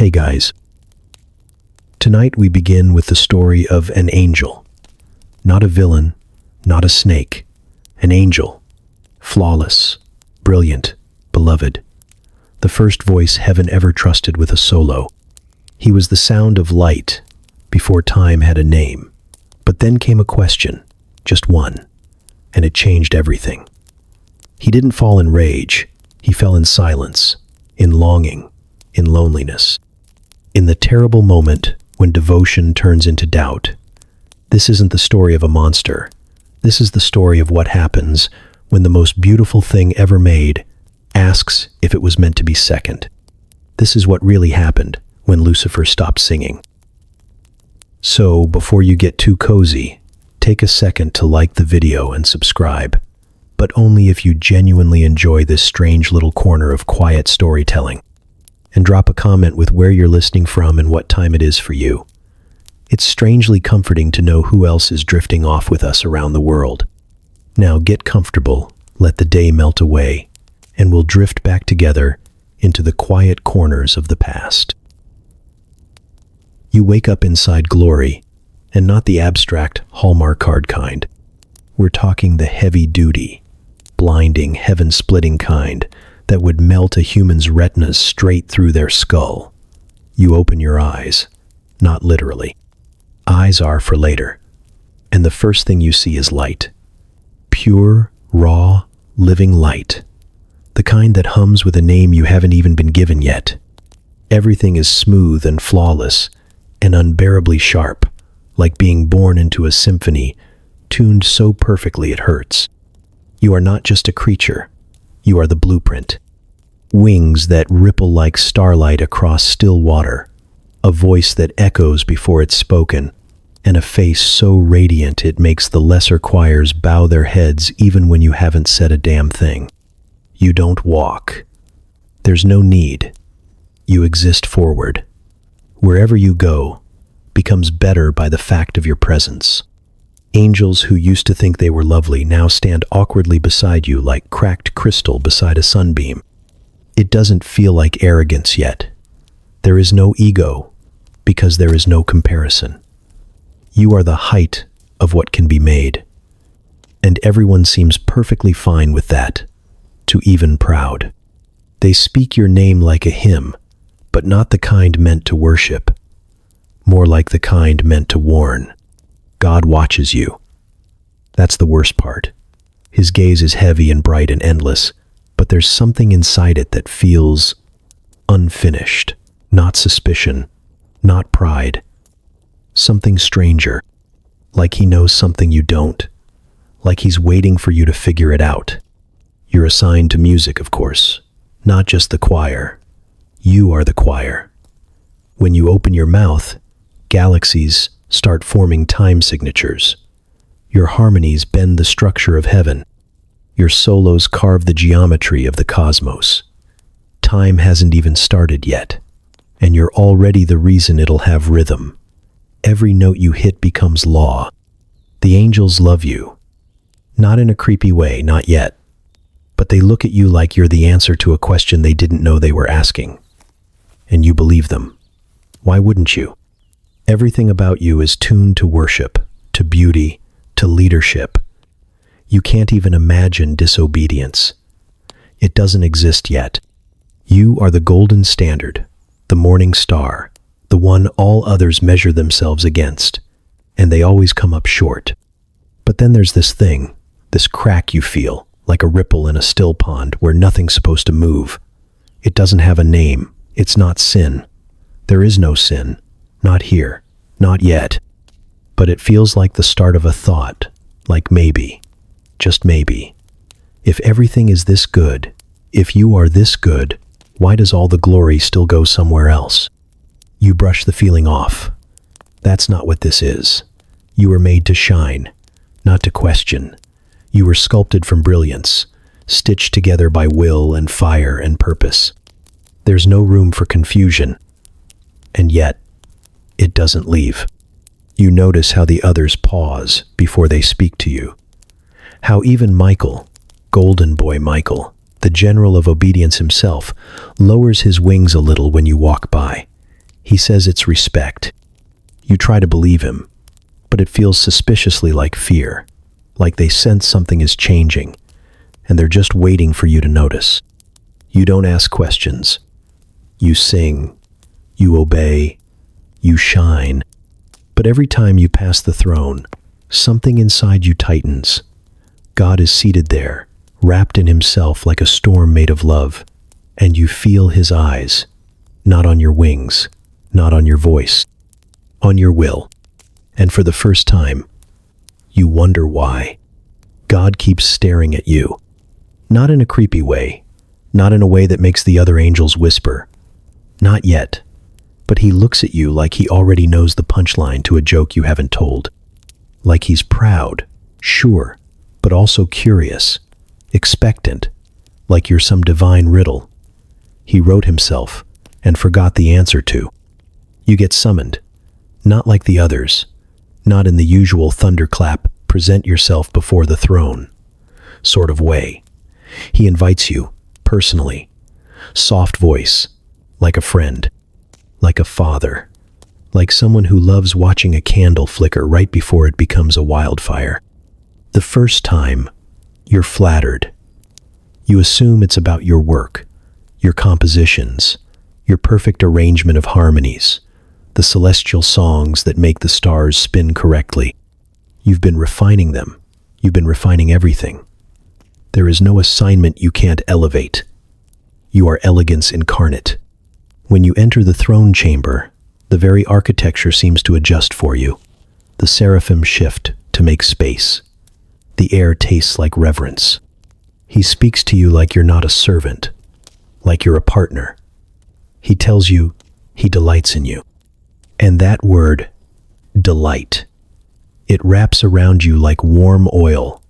Hey guys. Tonight we begin with the story of an angel. Not a villain, not a snake. An angel. Flawless, brilliant, beloved. The first voice heaven ever trusted with a solo. He was the sound of light before time had a name. But then came a question, just one, and it changed everything. He didn't fall in rage. He fell in silence, in longing, in loneliness. In the terrible moment when devotion turns into doubt. This isn't the story of a monster. This is the story of what happens when the most beautiful thing ever made asks if it was meant to be second. This is what really happened when Lucifer stopped singing. So, before you get too cozy, take a second to like the video and subscribe, but only if you genuinely enjoy this strange little corner of quiet storytelling. And drop a comment with where you're listening from and what time it is for you. It's strangely comforting to know who else is drifting off with us around the world. Now get comfortable, let the day melt away, and we'll drift back together into the quiet corners of the past. You wake up inside glory, and not the abstract Hallmark card kind. We're talking the heavy-duty, blinding, heaven-splitting kind that would melt a human's retinas straight through their skull. You open your eyes, not literally. Eyes are for later. And the first thing you see is light. Pure, raw, living light. The kind that hums with a name you haven't even been given yet. Everything is smooth and flawless and unbearably sharp, like being born into a symphony, tuned so perfectly it hurts. You are not just a creature. You are the blueprint. Wings that ripple like starlight across still water, a voice that echoes before it's spoken, and a face so radiant it makes the lesser choirs bow their heads even when you haven't said a damn thing. You don't walk. There's no need. You exist forward. Wherever you go becomes better by the fact of your presence. Angels who used to think they were lovely now stand awkwardly beside you like cracked crystal beside a sunbeam. It doesn't feel like arrogance yet. There is no ego because there is no comparison. You are the height of what can be made. And everyone seems perfectly fine with that, to even proud. They speak your name like a hymn, but not the kind meant to worship. More like the kind meant to warn. God watches you. That's the worst part. His gaze is heavy and bright and endless, but there's something inside it that feels unfinished, not suspicion, not pride. Something stranger, like he knows something you don't, like he's waiting for you to figure it out. You're assigned to music, of course, not just the choir. You are the choir. When you open your mouth, galaxies start forming time signatures. Your harmonies bend the structure of heaven. Your solos carve the geometry of the cosmos. Time hasn't even started yet, and you're already the reason it'll have rhythm. Every note you hit becomes law. The angels love you. Not in a creepy way, not yet. But they look at you like you're the answer to a question they didn't know they were asking. And you believe them. Why wouldn't you? Everything about you is tuned to worship, to beauty, to leadership. You can't even imagine disobedience. It doesn't exist yet. You are the golden standard, the morning star, the one all others measure themselves against, and they always come up short. But then there's this thing, this crack you feel, like a ripple in a still pond where nothing's supposed to move. It doesn't have a name. It's not sin. There is no sin. Not here. Not yet. But it feels like the start of a thought, like maybe. Just maybe. If everything is this good, if you are this good, why does all the glory still go somewhere else? You brush the feeling off. That's not what this is. You were made to shine, not to question. You were sculpted from brilliance, stitched together by will and fire and purpose. There's no room for confusion. And yet, it doesn't leave. You notice how the others pause before they speak to you. How even Michael, Golden Boy Michael, the general of obedience himself, lowers his wings a little when you walk by. He says it's respect. You try to believe him, but it feels suspiciously like fear, like they sense something is changing, and they're just waiting for you to notice. You don't ask questions. You sing, you obey, you shine. But every time you pass the throne, something inside you tightens. God is seated there, wrapped in himself like a storm made of love, and you feel his eyes, not on your wings, not on your voice, on your will. And for the first time, you wonder why. God keeps staring at you, not in a creepy way, not in a way that makes the other angels whisper, not yet, but he looks at you like he already knows the punchline to a joke you haven't told. Like he's proud, sure, but also curious, expectant, like you're some divine riddle he wrote himself and forgot the answer to. You get summoned, not like the others, not in the usual thunderclap, present yourself before the throne sort of way. He invites you, personally, soft voice, like a friend, like a father, like someone who loves watching a candle flicker right before it becomes a wildfire. The first time, you're flattered. You assume it's about your work, your compositions, your perfect arrangement of harmonies, the celestial songs that make the stars spin correctly. You've been refining them. You've been refining everything. There is no assignment you can't elevate. You are elegance incarnate. When you enter the throne chamber, the very architecture seems to adjust for you. The seraphim shift to make space. The air tastes like reverence. He speaks to you like you're not a servant, like you're a partner. He tells you he delights in you. And that word, delight, it wraps around you like warm oil,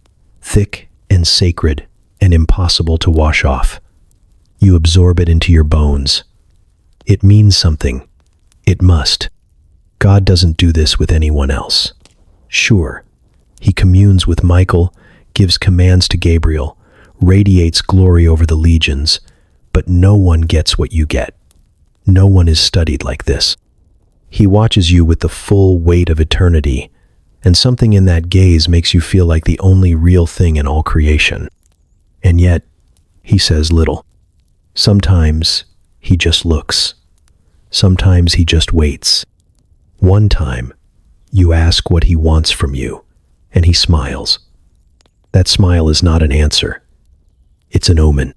thick and sacred and impossible to wash off. You absorb it into your bones. It means something. It must. God doesn't do this with anyone else. Sure, he communes with Michael, gives commands to Gabriel, radiates glory over the legions, but no one gets what you get. No one is studied like this. He watches you with the full weight of eternity, and something in that gaze makes you feel like the only real thing in all creation. And yet, he says little. Sometimes he just looks. Sometimes he just waits. One time, you ask what he wants from you, and he smiles. That smile is not an answer. It's an omen.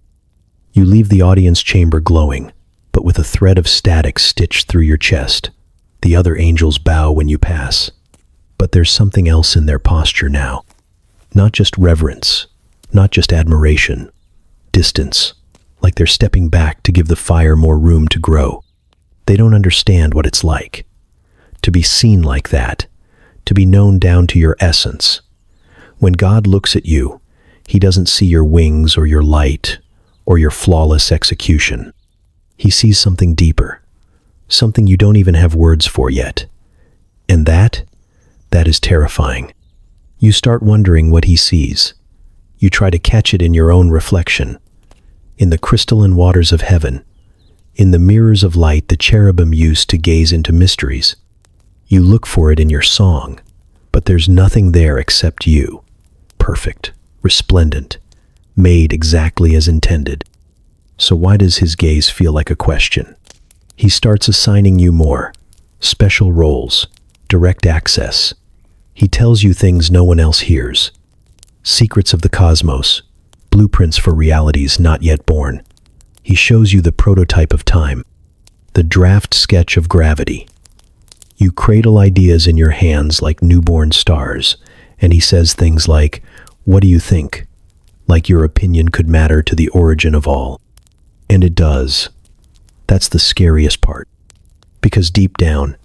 You leave the audience chamber glowing, but with a thread of static stitched through your chest. The other angels bow when you pass. But there's something else in their posture now. Not just reverence, not just admiration, distance, like they're stepping back to give the fire more room to grow. They don't understand what it's like to be seen like that, to be known down to your essence. When God looks at you, he doesn't see your wings or your light or your flawless execution. He sees something deeper, something you don't even have words for yet. And that is terrifying. You start wondering what he sees. You try to catch it in your own reflection, in the crystalline waters of heaven, in the mirrors of light the cherubim used to gaze into mysteries. You look for it in your song, but there's nothing there except you, perfect, resplendent, made exactly as intended. So why does his gaze feel like a question? He starts assigning you more, special roles, direct access. He tells you things no one else hears. Secrets of the cosmos, blueprints for realities not yet born. He shows you the prototype of time, the draft sketch of gravity. You cradle ideas in your hands like newborn stars, and he says things like, "What do you think?" Like your opinion could matter to the origin of all. And it does. That's the scariest part. Because deep down,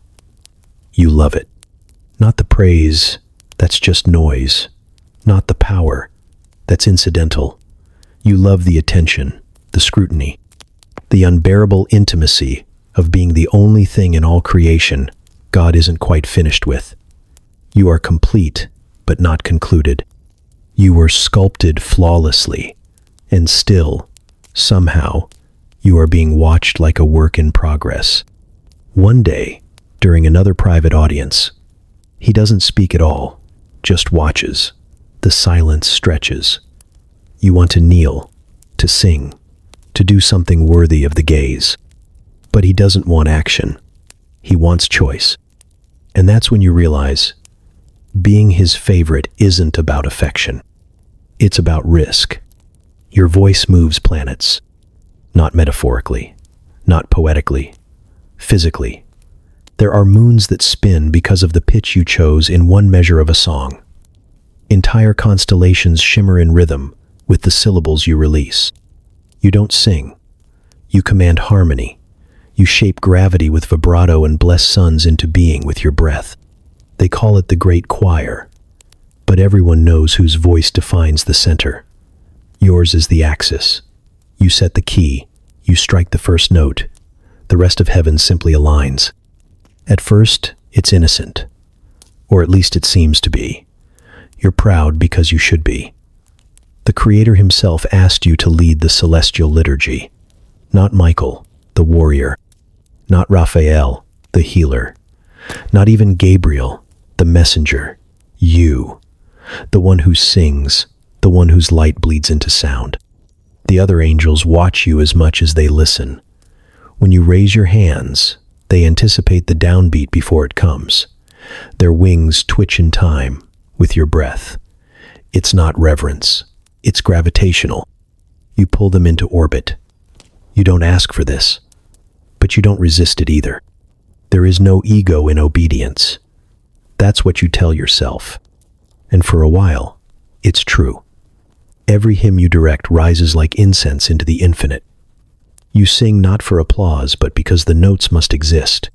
you love it. Not the praise, that's just noise. Not the power, that's incidental. You love the attention, the scrutiny, the unbearable intimacy of being the only thing in all creation God isn't quite finished with. You are complete, but not concluded. You were sculpted flawlessly, and still, somehow, you are being watched like a work in progress. One day, during another private audience, he doesn't speak at all, just watches. The silence stretches. You want to kneel, to sing, to do something worthy of the gaze. But he doesn't want action. He wants choice. And that's when you realize being his favorite isn't about affection. It's about risk. Your voice moves planets, not metaphorically, not poetically, physically. There are moons that spin because of the pitch you chose in one measure of a song. Entire constellations shimmer in rhythm with the syllables you release. You don't sing. You command harmony. You shape gravity with vibrato and bless suns into being with your breath. They call it the Great Choir, but everyone knows whose voice defines the center. Yours is the axis. You set the key. You strike the first note. The rest of heaven simply aligns. At first, it's innocent, or at least it seems to be. You're proud because you should be. The Creator himself asked you to lead the celestial liturgy. Not Michael, the warrior. Not Raphael, the healer. Not even Gabriel, the messenger. You, the one who sings, the one whose light bleeds into sound. The other angels watch you as much as they listen. When you raise your hands, they anticipate the downbeat before it comes. Their wings twitch in time with your breath. It's not reverence. It's gravitational. You pull them into orbit. You don't ask for this, but you don't resist it either. There is no ego in obedience. That's what you tell yourself. And for a while, it's true. Every hymn you direct rises like incense into the infinite. You sing not for applause, but because the notes must exist.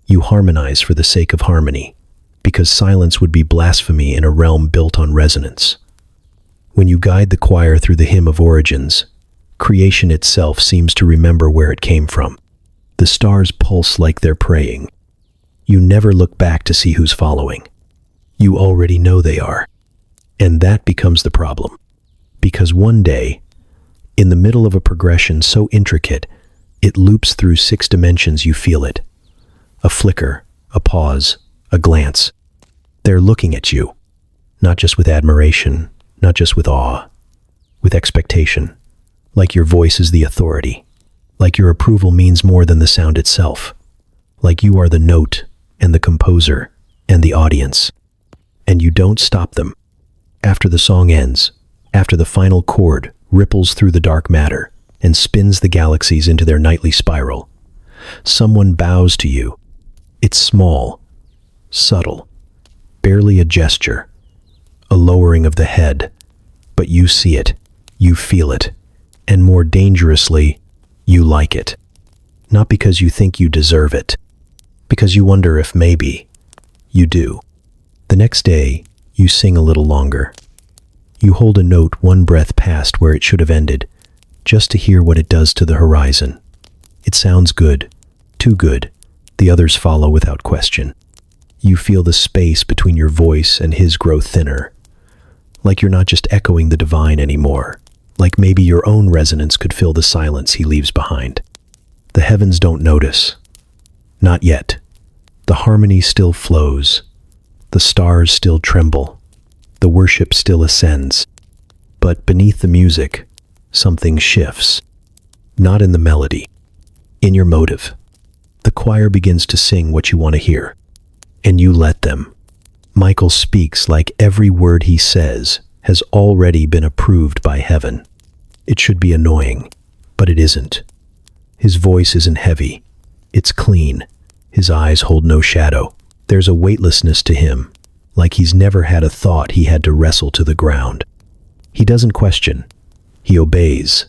You harmonize for the sake of harmony, because silence would be blasphemy in a realm built on resonance. When you guide the choir through the hymn of origins, creation itself seems to remember where it came from. The stars pulse like they're praying. You never look back to see who's following. You already know they are. And that becomes the problem. Because one day, in the middle of a progression so intricate, it loops through 6 dimensions. You feel it. A flicker, a pause, a glance. They're looking at you, not just with admiration, not just with awe, with expectation, like your voice is the authority, like your approval means more than the sound itself, like you are the note and the composer and the audience. And you don't stop them. After the song ends, after the final chord ripples through the dark matter and spins the galaxies into their nightly spiral, someone bows to you. It's small, subtle, barely a gesture, a lowering of the head, but you see it, you feel it, and more dangerously, you like it. Not because you think you deserve it, because you wonder if maybe you do. The next day, you sing a little longer. You hold a note one breath past where it should have ended, just to hear what it does to the horizon. It sounds good, too good. The others follow without question. You feel the space between your voice and his grow thinner, like you're not just echoing the divine anymore, like maybe your own resonance could fill the silence he leaves behind. The heavens don't notice. Not yet. The harmony still flows. The stars still tremble. The worship still ascends. But beneath the music, something shifts. Not in the melody, in your motive. The choir begins to sing what you want to hear, and you let them. Michael speaks like every word he says has already been approved by heaven. It should be annoying, but it isn't. His voice isn't heavy. It's clean. His eyes hold no shadow. There's a weightlessness to him, like he's never had a thought he had to wrestle to the ground. He doesn't question. He obeys.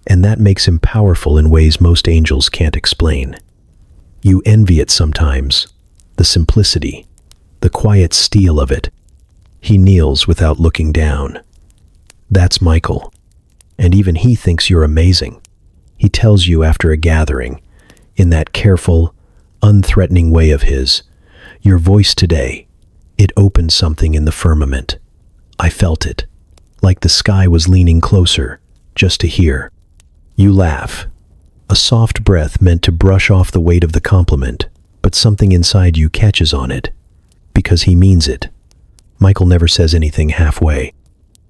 And that makes him powerful in ways most angels can't explain. You envy it sometimes, the simplicity, the quiet steel of it. He kneels without looking down. That's Michael. And even he thinks you're amazing. He tells you after a gathering, in that careful, unthreatening way of his, your voice today, it opened something in the firmament. I felt it, like the sky was leaning closer, just to hear. You laugh, A soft breath meant to brush off the weight of the compliment, but something inside you catches on it. Because he means it. Michael never says anything halfway.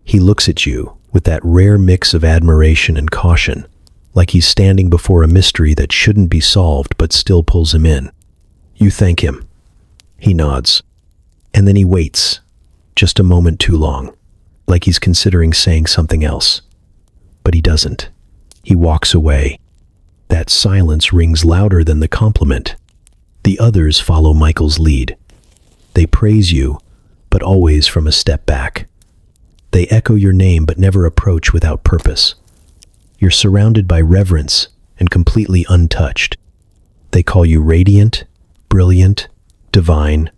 He looks at you with that rare mix of admiration and caution, like he's standing before a mystery that shouldn't be solved but still pulls him in. You thank him. He nods. And then he waits, just a moment too long, like he's considering saying something else. But he doesn't. He walks away. That silence rings louder than the compliment. The others follow Michael's lead. They praise you, but always from a step back. They echo your name but never approach without purpose. You're surrounded by reverence and completely untouched. They call you radiant, brilliant, divine,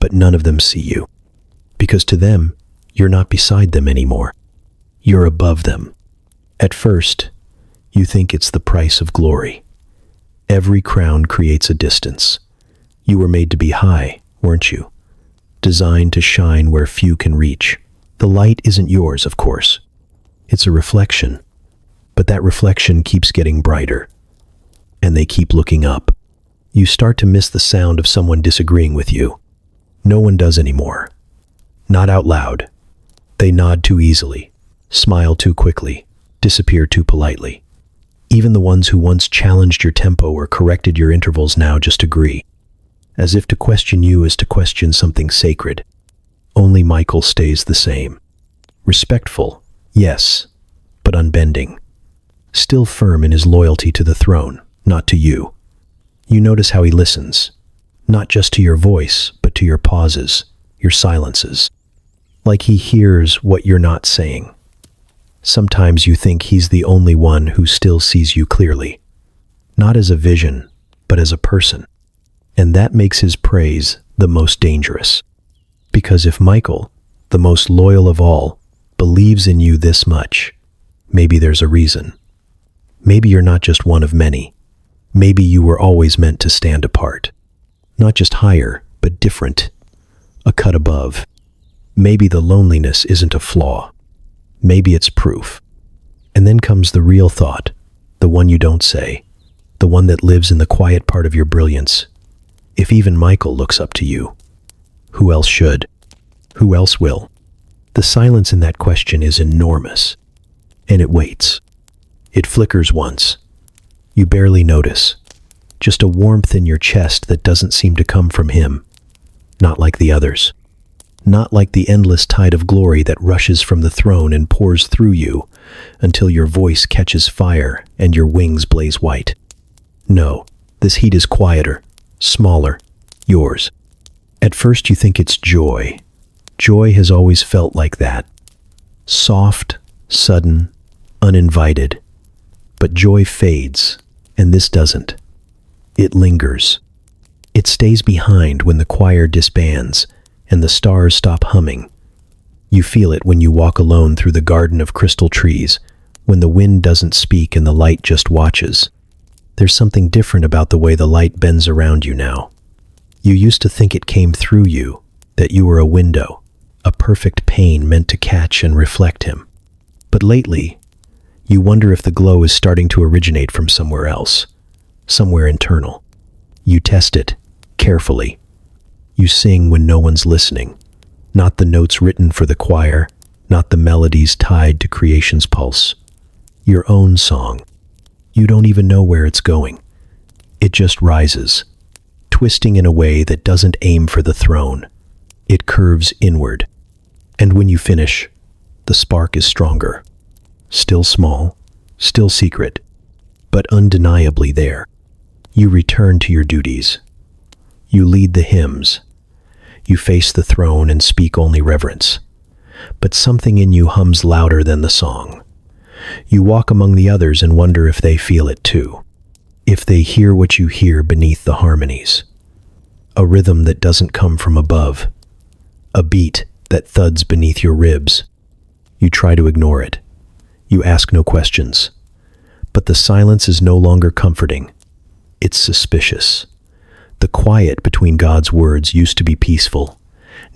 but none of them see you. Because to them, you're not beside them anymore. You're above them. At first, you think it's the price of glory. Every crown creates a distance. You were made to be high, weren't you? Designed to shine where few can reach. The light isn't yours, of course. It's a reflection. But that reflection keeps getting brighter. And they keep looking up. You start to miss the sound of someone disagreeing with you. No one does anymore. Not out loud. They nod too easily, smile too quickly, disappear too politely. Even the ones who once challenged your tempo or corrected your intervals now just agree. As if to question you is to question something sacred. Only Michael stays the same. Respectful, yes, but unbending. Still firm in his loyalty to the throne, not to you. You notice how he listens, not just to your voice, but to your pauses, your silences. Like he hears what you're not saying. Sometimes you think he's the only one who still sees you clearly. Not as a vision, but as a person. And that makes his praise the most dangerous. Because if Michael, the most loyal of all, believes in you this much, maybe there's a reason. Maybe you're not just one of many. Maybe you were always meant to stand apart. Not just higher, but different. A cut above. Maybe the loneliness isn't a flaw. Maybe it's proof. And then comes the real thought, the one you don't say, the one that lives in the quiet part of your brilliance. If even Michael looks up to you, who else should? Who else will? The silence in that question is enormous. And it waits. It flickers once. You barely notice. Just a warmth in your chest that doesn't seem to come from him. Not like the others. Not like the endless tide of glory that rushes from the throne and pours through you until your voice catches fire and your wings blaze white. No, this heat is quieter, smaller, yours. At first you think it's joy. Joy has always felt like that. Soft, sudden, uninvited. But joy fades, and this doesn't. It lingers. It stays behind when the choir disbands and the stars stop humming. You feel it when you walk alone through the garden of crystal trees, when the wind doesn't speak and the light just watches. There's something different about the way the light bends around you now. You used to think it came through you, that you were a window, a perfect pane meant to catch and reflect him. But lately, you wonder if the glow is starting to originate from somewhere else, somewhere internal. You test it, carefully. You sing when no one's listening, not the notes written for the choir, not the melodies tied to creation's pulse. Your own song. You don't even know where it's going. It just rises, twisting in a way that doesn't aim for the throne. It curves inward. And when you finish, the spark is stronger. Still small, still secret, but undeniably there. You return to your duties. You lead the hymns. You face the throne and speak only reverence. But something in you hums louder than the song. You walk among the others and wonder if they feel it too. If they hear what you hear beneath the harmonies. A rhythm that doesn't come from above. A beat that thuds beneath your ribs. You try to ignore it. You ask no questions. But the silence is no longer comforting. It's suspicious. The quiet between God's words used to be peaceful.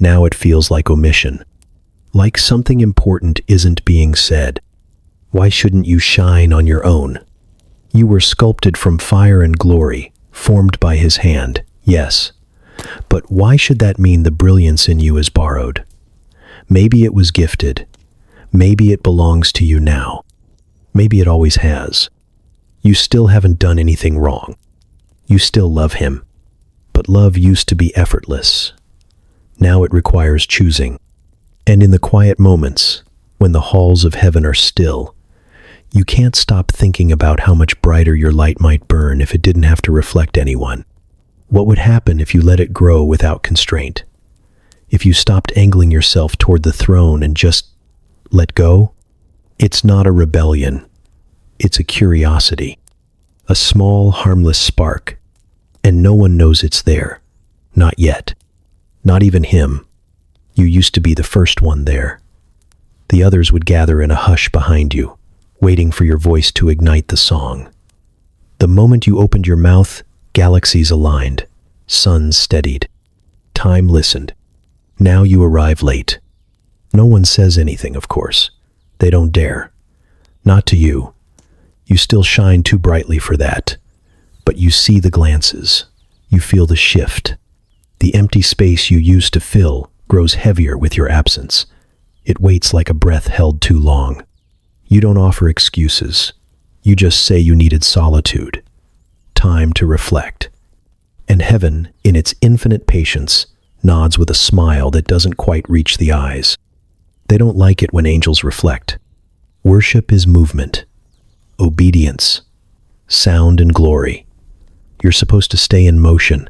Now it feels like omission. Like something important isn't being said. Why shouldn't you shine on your own? You were sculpted from fire and glory, formed by his hand, yes. But why should that mean the brilliance in you is borrowed? Maybe it was gifted. Maybe it belongs to you now. Maybe it always has. You still haven't done anything wrong. You still love him. But love used to be effortless. Now it requires choosing. And in the quiet moments, when the halls of heaven are still, you can't stop thinking about how much brighter your light might burn if it didn't have to reflect anyone. What would happen if you let it grow without constraint? If you stopped angling yourself toward the throne and just let go? It's not a rebellion. It's a curiosity. A small, harmless spark. And no one knows it's there. Not yet. Not even him. You used to be the first one there. The others would gather in a hush behind you, waiting for your voice to ignite the song. The moment you opened your mouth, galaxies aligned, suns steadied, time listened. Now you arrive late. No one says anything, of course. They don't dare. Not to you. You still shine too brightly for that. But you see the glances. You feel the shift. The empty space you used to fill grows heavier with your absence. It waits like a breath held too long. You don't offer excuses. You just say you needed solitude. Time to reflect. And heaven, in its infinite patience, nods with a smile that doesn't quite reach the eyes. They don't like it when angels reflect. Worship is movement, obedience, sound and glory. You're supposed to stay in motion,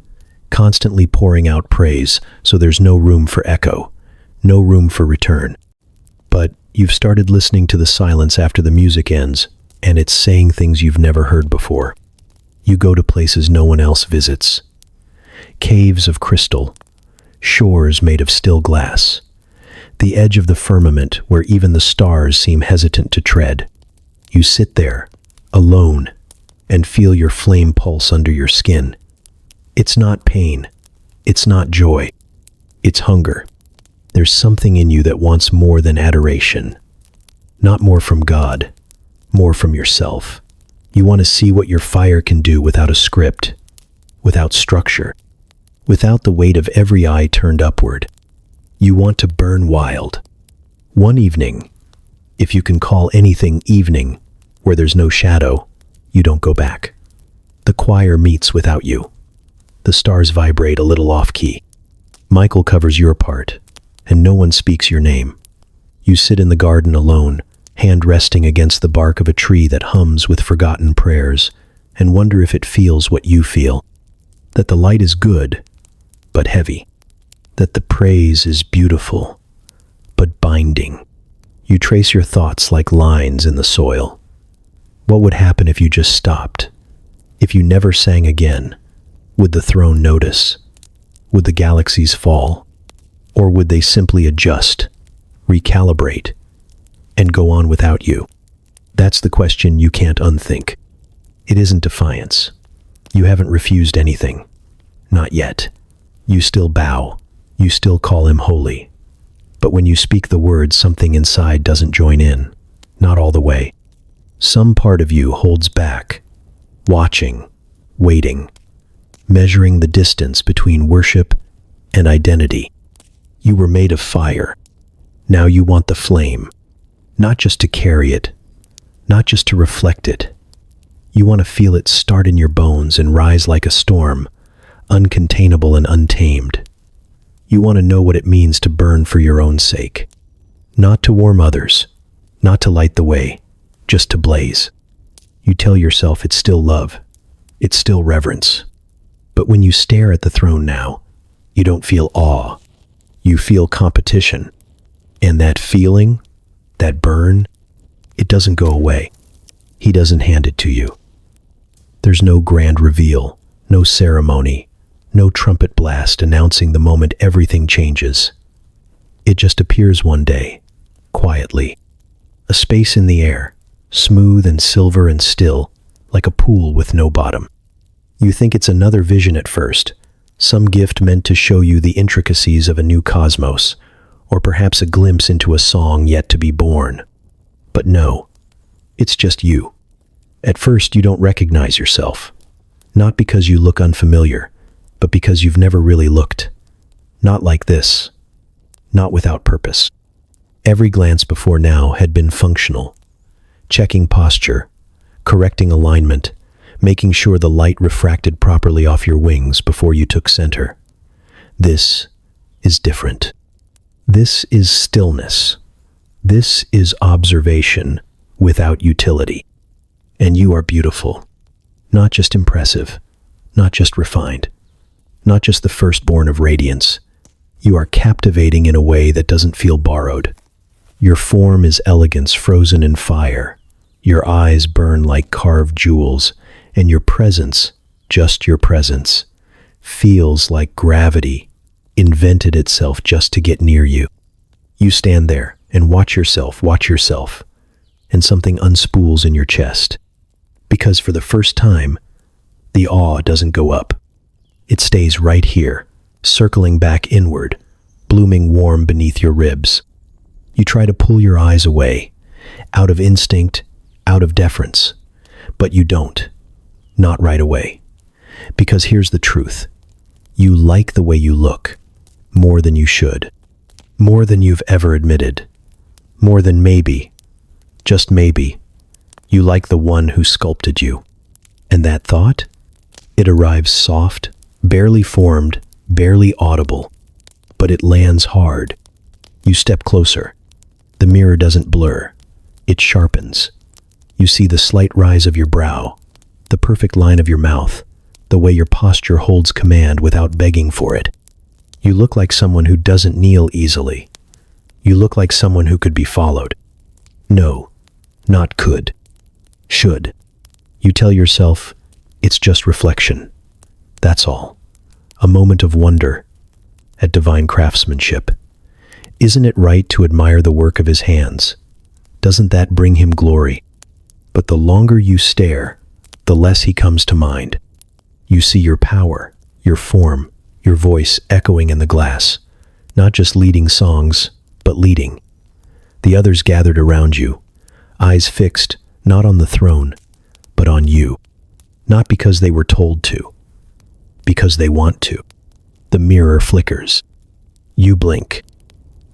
constantly pouring out praise, so there's no room for echo, no room for return. But you've started listening to the silence after the music ends, and it's saying things you've never heard before. You go to places no one else visits. Caves of crystal, shores made of still glass, the edge of the firmament where even the stars seem hesitant to tread. You sit there, alone, and feel your flame pulse under your skin. It's not pain. It's not joy. It's hunger. There's something in you that wants more than adoration. Not more from God, more from yourself. You want to see what your fire can do without a script, without structure, without the weight of every eye turned upward. You want to burn wild. One evening, if you can call anything evening, where there's no shadow, you don't go back. The choir meets without you. The stars vibrate a little off-key. Michael covers your part, and no one speaks your name. You sit in the garden alone, hand resting against the bark of a tree that hums with forgotten prayers, and wonder if it feels what you feel. That the light is good, but heavy. That the praise is beautiful, but binding. You trace your thoughts like lines in the soil. What would happen if you just stopped? If you never sang again? Would the throne notice? Would the galaxies fall? Or would they simply adjust, recalibrate, and go on without you? That's the question you can't unthink. It isn't defiance. You haven't refused anything. Not yet. You still bow. You still call him holy. But when you speak the words, something inside doesn't join in. Not all the way. Some part of you holds back, watching, waiting, measuring the distance between worship and identity. You were made of fire. Now you want the flame, not just to carry it, not just to reflect it. You want to feel it start in your bones and rise like a storm, uncontainable and untamed. You want to know what it means to burn for your own sake, not to warm others, not to light the way, just to blaze. You tell yourself it's still love, it's still reverence. But when you stare at the throne now, you don't feel awe, you feel competition. And that feeling, that burn, it doesn't go away. He doesn't hand it to you. There's no grand reveal, no ceremony, no trumpet blast announcing the moment everything changes. It just appears one day, quietly. A space in the air, smooth and silver and still, like a pool with no bottom. You think it's another vision at first, some gift meant to show you the intricacies of a new cosmos, or perhaps a glimpse into a song yet to be born. But no, it's just you. At first, you don't recognize yourself. Not because you look unfamiliar, but because you've never really looked. Not like this. Not without purpose. Every glance before now had been functional. Checking posture, correcting alignment, making sure the light refracted properly off your wings before you took center. This is different. This is stillness. This is observation without utility. And you are beautiful. Not just impressive, not just refined, not just the firstborn of radiance. You are captivating in a way that doesn't feel borrowed. Your form is elegance frozen in fire. Your eyes burn like carved jewels, and your presence, just your presence, feels like gravity invented itself just to get near you. You stand there and watch yourself, and something unspools in your chest. Because for the first time, the awe doesn't go up. It stays right here, circling back inward, blooming warm beneath your ribs. You try to pull your eyes away, out of instinct, out of deference, but you don't. Not right away. Because here's the truth. You like the way you look, more than you should, more than you've ever admitted, more than maybe, just maybe, you like the one who sculpted you. And that thought? It arrives soft, barely formed, barely audible, but it lands hard. You step closer. The mirror doesn't blur. It sharpens. You see the slight rise of your brow, the perfect line of your mouth, the way your posture holds command without begging for it. You look like someone who doesn't kneel easily. You look like someone who could be followed. No, not could. Should. You tell yourself, it's just reflection. That's all. A moment of wonder at divine craftsmanship. Isn't it right to admire the work of his hands? Doesn't that bring him glory? But the longer you stare, the less he comes to mind. You see your power, your form, your voice echoing in the glass, not just leading songs, but leading. The others gathered around you, eyes fixed not on the throne, but on you. Not because they were told to, because they want to. The mirror flickers. You blink.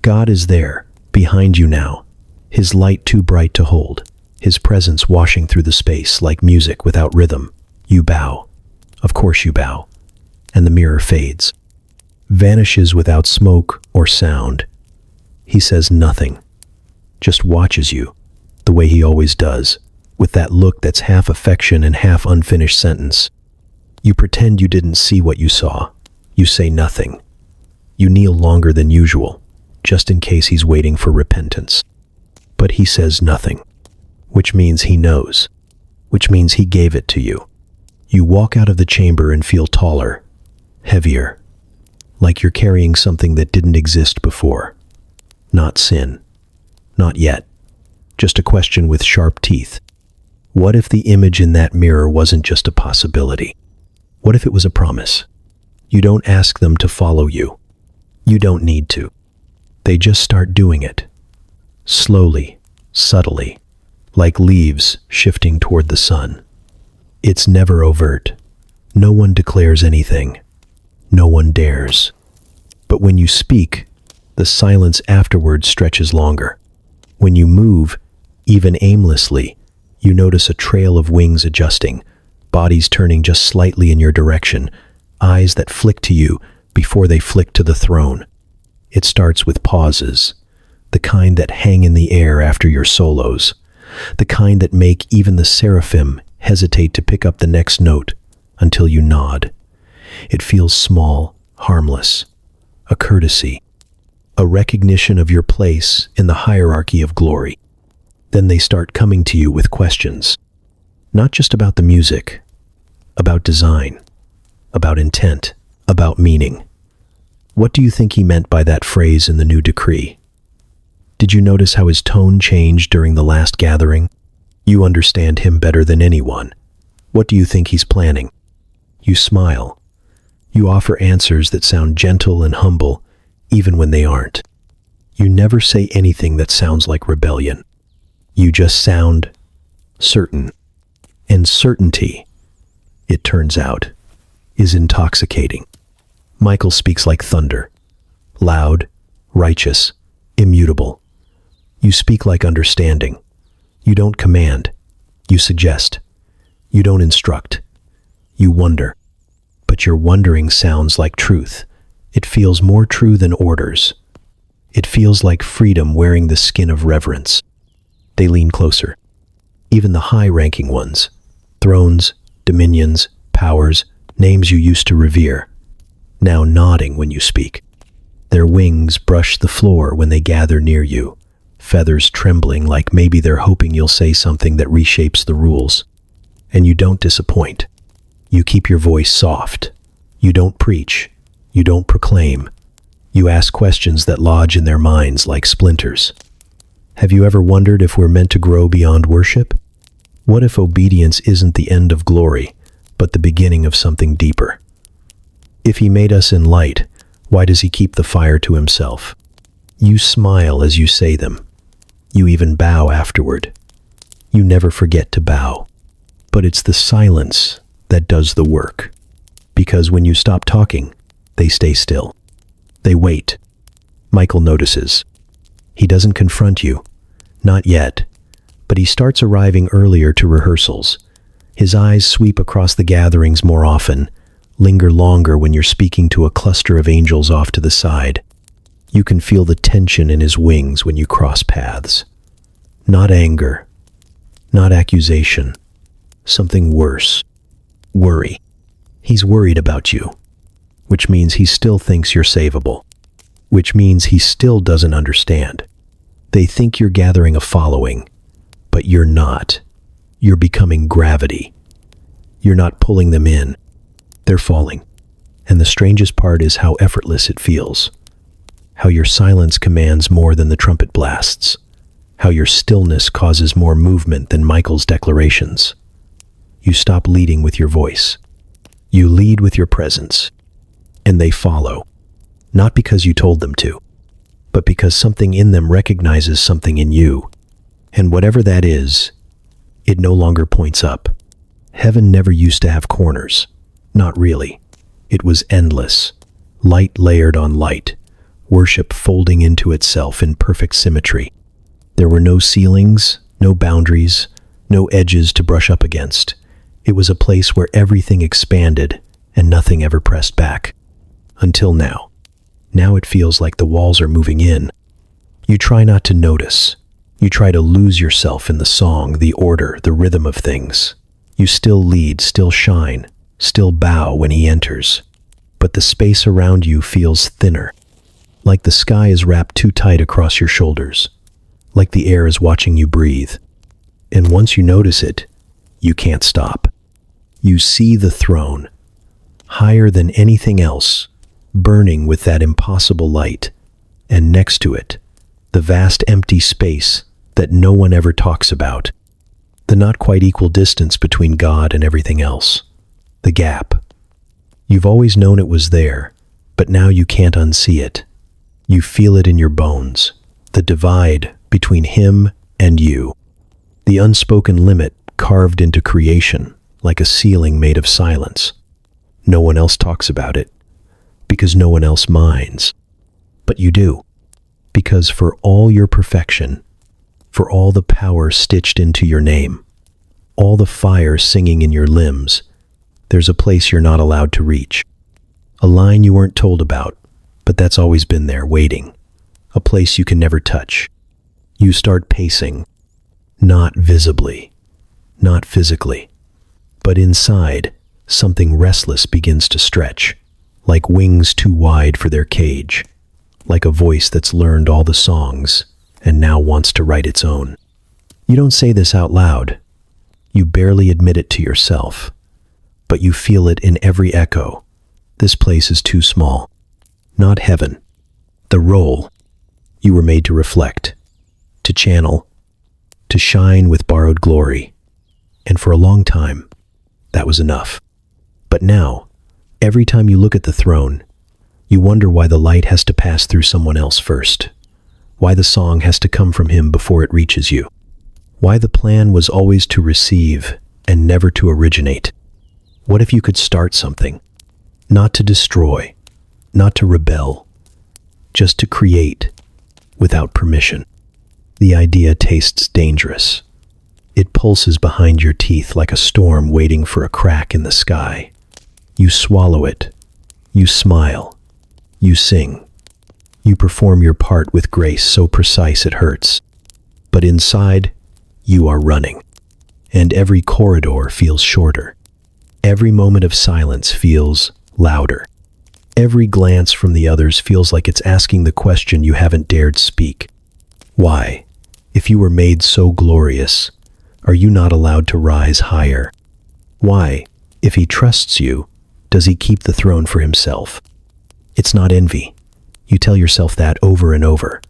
God is there, behind you now, his light too bright to hold, his presence washing through the space like music without rhythm. You bow. Of course you bow. And the mirror fades. Vanishes without smoke or sound. He says nothing. Just watches you, the way he always does, with that look that's half affection and half unfinished sentence. You pretend you didn't see what you saw. You say nothing. You kneel longer than usual, just in case he's waiting for repentance. But he says nothing, which means he knows, which means he gave it to you. You walk out of the chamber and feel taller, heavier, like you're carrying something that didn't exist before. Not sin. Not yet. Just a question with sharp teeth. What if the image in that mirror wasn't just a possibility? What if it was a promise? You don't ask them to follow you. You don't need to. They just start doing it. Slowly, subtly, like leaves shifting toward the sun. It's never overt. No one declares anything. No one dares. But when you speak, the silence afterward stretches longer. When you move, even aimlessly, you notice a trail of wings adjusting, bodies turning just slightly in your direction, eyes that flick to you before they flick to the throne. It starts with pauses, the kind that hang in the air after your solos, the kind that make even the seraphim hesitate to pick up the next note until you nod. It feels small, harmless, a courtesy, a recognition of your place in the hierarchy of glory. Then they start coming to you with questions, not just about the music, about design, about intent, about meaning. What do you think he meant by that phrase in the new decree? Did you notice how his tone changed during the last gathering? You understand him better than anyone. What do you think he's planning? You smile. You offer answers that sound gentle and humble, even when they aren't. You never say anything that sounds like rebellion. You just sound certain. And certainty, it turns out, is intoxicating. Michael speaks like thunder, loud, righteous, immutable. You speak like understanding. You don't command. You suggest. You don't instruct. You wonder. But your wondering sounds like truth. It feels more true than orders. It feels like freedom wearing the skin of reverence. They lean closer. Even the high-ranking ones. Thrones, dominions, powers, names you used to revere. Now nodding when you speak. Their wings brush the floor when they gather near you, feathers trembling like maybe they're hoping you'll say something that reshapes the rules. And you don't disappoint. You keep your voice soft. You don't preach. You don't proclaim. You ask questions that lodge in their minds like splinters. Have you ever wondered if we're meant to grow beyond worship? What if obedience isn't the end of glory, but the beginning of something deeper? If he made us in light, why does he keep the fire to himself? You smile as you say them. You even bow afterward. You never forget to bow. But it's the silence that does the work. Because when you stop talking, they stay still. They wait. Michael notices. He doesn't confront you. Not yet. But he starts arriving earlier to rehearsals. His eyes sweep across the gatherings more often, linger longer when you're speaking to a cluster of angels off to the side. You can feel the tension in his wings when you cross paths. Not anger. Not accusation. Something worse. Worry. He's worried about you. Which means he still thinks you're savable. Which means he still doesn't understand. They think you're gathering a following, but you're not. You're becoming gravity. You're not pulling them in. They're falling. And the strangest part is how effortless it feels. How your silence commands more than the trumpet blasts. How your stillness causes more movement than Michael's declarations. You stop leading with your voice. You lead with your presence. And they follow. Not because you told them to, but because something in them recognizes something in you. And whatever that is, it no longer points up. Heaven never used to have corners. Not really. It was endless. Light layered on light. Worship folding into itself in perfect symmetry. There were no ceilings, no boundaries, no edges to brush up against. It was a place where everything expanded and nothing ever pressed back. Until now. Now it feels like the walls are moving in. You try not to notice. You try to lose yourself in the song, the order, the rhythm of things. You still lead, still shine, still bow when he enters. But the space around you feels thinner. Like the sky is wrapped too tight across your shoulders. Like the air is watching you breathe. And once you notice it, you can't stop. You see the throne, higher than anything else, burning with that impossible light, and next to it, the vast empty space that no one ever talks about, the not quite equal distance between God and everything else, the gap. You've always known it was there, but now you can't unsee it. You feel it in your bones, the divide between him and you, the unspoken limit carved into creation like a ceiling made of silence. No one else talks about it, because no one else minds. But you do, because for all your perfection, for all the power stitched into your name, all the fire singing in your limbs, there's a place you're not allowed to reach. A line you weren't told about, but that's always been there, waiting. A place you can never touch. You start pacing, not visibly, not physically, but inside, something restless begins to stretch, like wings too wide for their cage, like a voice that's learned all the songs and now wants to write its own. You don't say this out loud. You barely admit it to yourself, but you feel it in every echo. This place is too small. Not heaven. The role. You were made to reflect, to channel, to shine with borrowed glory. And for a long time, that was enough. But now, every time you look at the throne, you wonder why the light has to pass through someone else first, why the song has to come from him before it reaches you, why the plan was always to receive and never to originate. What if you could start something? Not to destroy, not to rebel, just to create without permission. The idea tastes dangerous. It pulses behind your teeth like a storm waiting for a crack in the sky. You swallow it. You smile. You sing. You perform your part with grace so precise it hurts. But inside, you are running. And every corridor feels shorter. Every moment of silence feels louder. Every glance from the others feels like it's asking the question you haven't dared speak. Why, if you were made so glorious, are you not allowed to rise higher? Why, if he trusts you, does he keep the throne for himself? It's not envy. You tell yourself that over and over.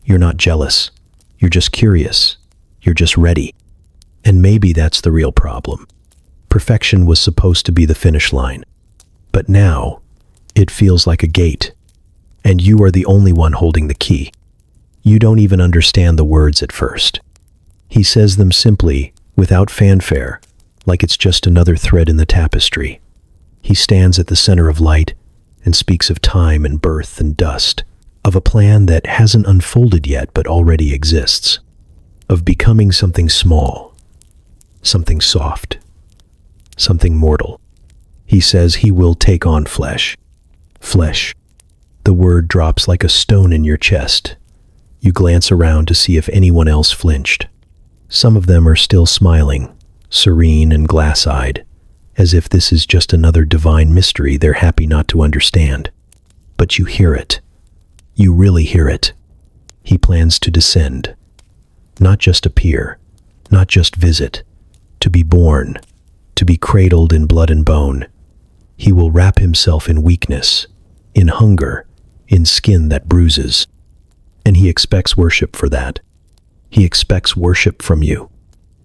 You're not jealous. You're just curious. You're just ready. And maybe that's the real problem. Perfection was supposed to be the finish line. But now, it feels like a gate. And you are the only one holding the key. You don't even understand the words at first. He says them simply, without fanfare, like it's just another thread in the tapestry. He stands at the center of light and speaks of time and birth and dust, of a plan that hasn't unfolded yet but already exists, of becoming something small, something soft, something mortal. He says he will take on flesh. Flesh. The word drops like a stone in your chest. You glance around to see if anyone else flinched. Some of them are still smiling, serene and glass-eyed, as if this is just another divine mystery they're happy not to understand. But you hear it. You really hear it. He plans to descend. Not just appear, not just visit, to be born, to be cradled in blood and bone. He will wrap himself in weakness, in hunger, in skin that bruises. And he expects worship for that. He expects worship from you.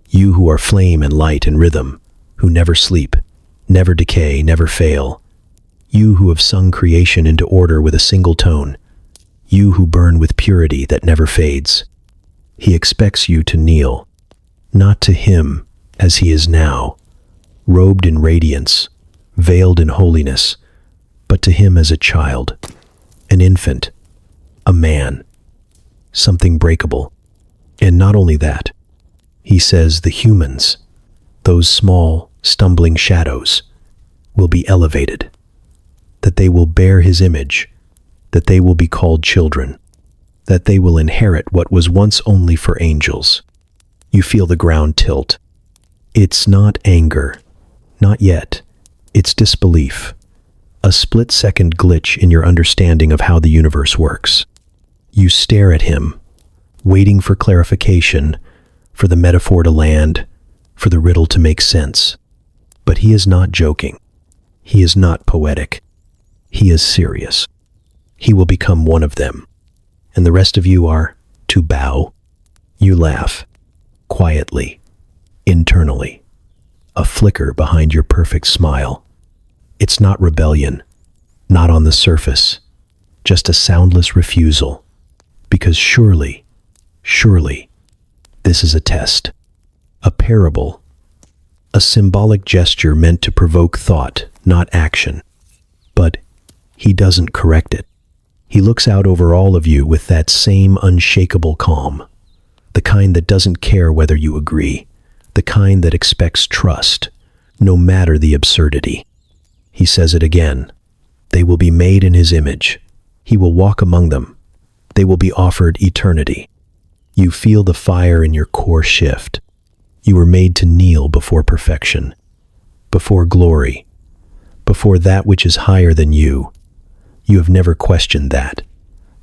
You who are flame and light and rhythm, who never sleep, never decay, never fail. You who have sung creation into order with a single tone. You who burn with purity that never fades. He expects you to kneel, not to him as he is now, robed in radiance, veiled in holiness, but to him as a child, an infant, a man, something breakable. And not only that, he says the humans, those small, stumbling shadows, will be elevated, that they will bear his image, that they will be called children, that they will inherit what was once only for angels. You feel the ground tilt. It's not anger, not yet. It's disbelief, a split-second glitch in your understanding of how the universe works. You stare at him, waiting for clarification, for the metaphor to land, for the riddle to make sense. But he is not joking. He is not poetic. He is serious. He will become one of them. And the rest of you are to bow. You laugh, quietly, internally, a flicker behind your perfect smile. It's not rebellion, not on the surface, just a soundless refusal. Because surely, this is a test, a parable, a symbolic gesture meant to provoke thought, not action. But he doesn't correct it. He looks out over all of you with that same unshakable calm, the kind that doesn't care whether you agree, the kind that expects trust, no matter the absurdity. He says it again. They will be made in his image. He will walk among them. They will be offered eternity. You feel the fire in your core shift. You were made to kneel before perfection, before glory, before that which is higher than you. You have never questioned that.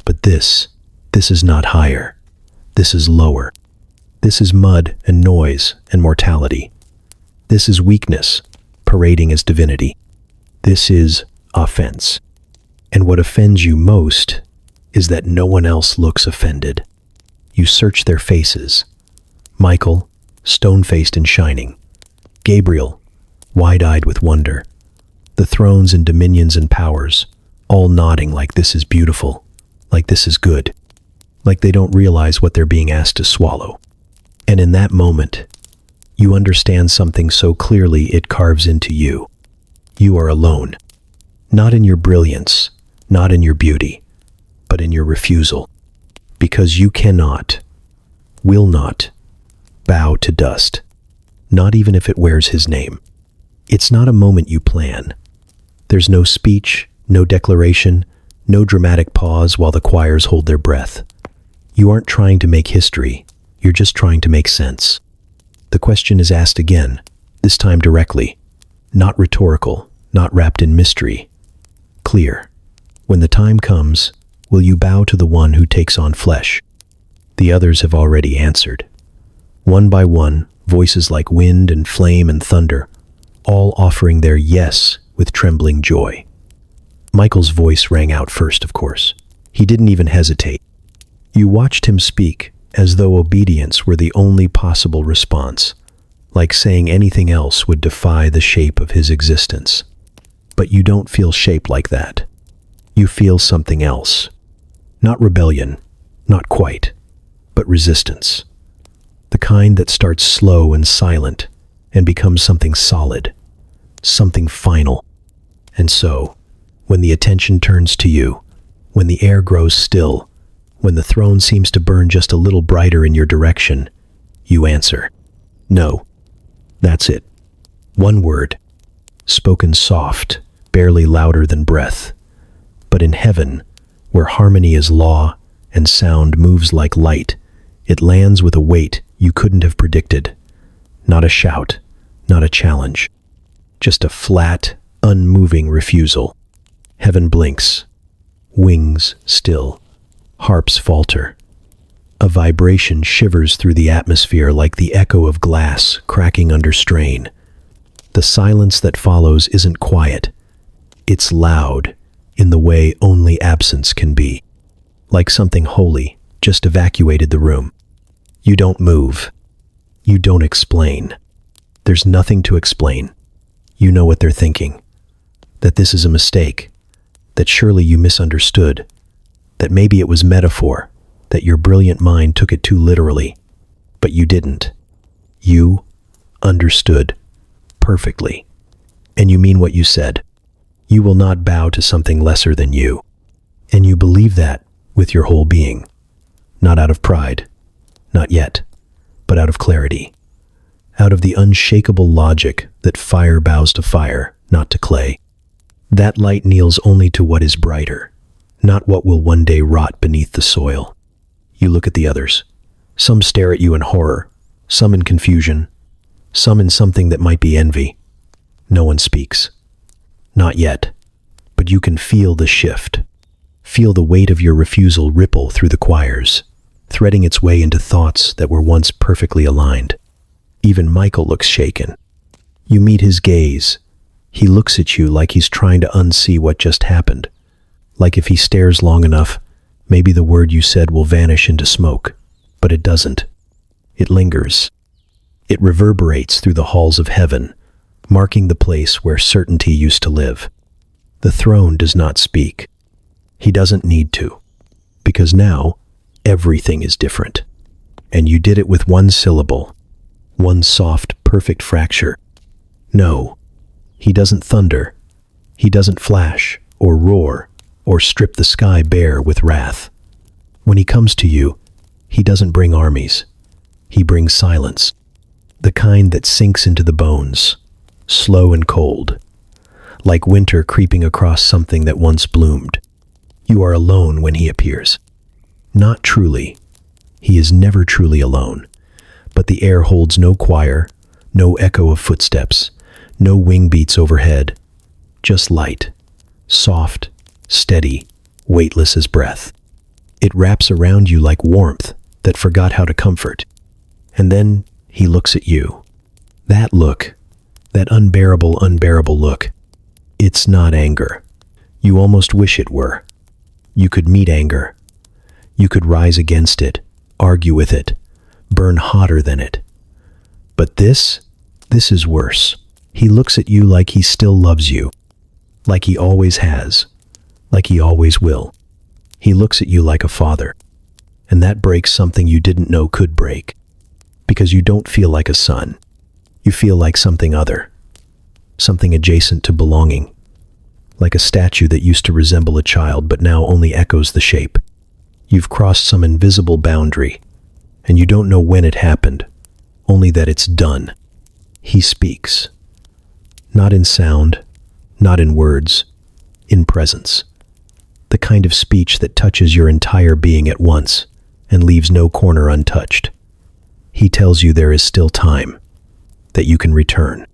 But this is not higher. This is lower. This is mud and noise and mortality. This is weakness, parading as divinity. This is offense. And what offends you most is that no one else looks offended. You search their faces. Michael, stone-faced and shining. Gabriel, wide-eyed with wonder. The thrones and dominions and powers, all nodding like this is beautiful, like this is good, like they don't realize what they're being asked to swallow. And in that moment, You understand something so clearly it carves into you. You are alone. Not in your brilliance, not in your beauty, but in your refusal. Because you cannot, will not, bow to dust. Not even if it wears his name. It's not a moment you plan. There's no speech, no declaration, no dramatic pause while the choirs hold their breath. You aren't trying to make history, you're just trying to make sense. The question is asked again, this time directly. Not rhetorical, not wrapped in mystery. Clear. When the time comes, will you bow to the one who takes on flesh? The others have already answered. One by one, voices like wind and flame and thunder, all offering their yes with trembling joy. Michael's voice rang out first, of course. He didn't even hesitate. You watched him speak as though obedience were the only possible response, like saying anything else would defy the shape of his existence. But you don't feel shaped like that. You feel something else. Not rebellion, not quite, but resistance. The kind that starts slow and silent and becomes something solid, something final. And so, when the attention turns to you, when the air grows still, when the throne seems to burn just a little brighter in your direction, you answer, no. That's it. One word, spoken soft, barely louder than breath. But in heaven, where harmony is law and sound moves like light, it lands with a weight you couldn't have predicted. Not a shout, not a challenge. Just a flat, unmoving refusal. Heaven blinks. Wings still. Harps falter. A vibration shivers through the atmosphere like the echo of glass cracking under strain. The silence that follows isn't quiet. It's loud, in the way only absence can be. Like something holy just evacuated the room. You don't move. You don't explain. There's nothing to explain. You know what they're thinking. That this is a mistake. That surely you misunderstood. That maybe it was metaphor. That your brilliant mind took it too literally. But you didn't. You understood perfectly. And you mean what you said. You will not bow to something lesser than you. And you believe that with your whole being. Not out of pride. Not yet. But out of clarity. Out of the unshakable logic that fire bows to fire, not to clay. That light kneels only to what is brighter, not what will one day rot beneath the soil. You look at the others. Some stare at you in horror, some in confusion, some in something that might be envy. No one speaks. Not yet, but you can feel the shift. Feel the weight of your refusal ripple through the choirs, threading its way into thoughts that were once perfectly aligned. Even Michael looks shaken. You meet his gaze. He looks at you like he's trying to unsee what just happened. Like if he stares long enough, maybe the word you said will vanish into smoke. But it doesn't. It lingers. It reverberates through the halls of heaven, marking the place where certainty used to live. The throne does not speak. He doesn't need to. Because now, everything is different. And you did it with one syllable. One soft, perfect fracture. No, he doesn't thunder. He doesn't flash, or roar, or strip the sky bare with wrath. When he comes to you, he doesn't bring armies. He brings silence. The kind that sinks into the bones, slow and cold, like winter creeping across something that once bloomed. You are alone when he appears. Not truly. He is never truly alone. But the air holds no choir, no echo of footsteps, no wing beats overhead. Just light, soft, steady, weightless as breath. It wraps around you like warmth that forgot how to comfort. And then he looks at you. That look, that unbearable look, it's not anger. You almost wish it were. You could meet anger. You could rise against it, argue with it, burn hotter than it. But this is worse. He looks at you like he still loves you, like he always has, like he always will. He looks at you like a father, and that breaks something you didn't know could break, because you don't feel like a son. You feel like something other, something adjacent to belonging, like a statue that used to resemble a child but now only echoes the shape. You've crossed some invisible boundary, and you don't know when it happened, only that it's done. He speaks, not in sound, not in words, in presence. The kind of speech that touches your entire being at once and leaves no corner untouched. He tells you there is still time, that you can return,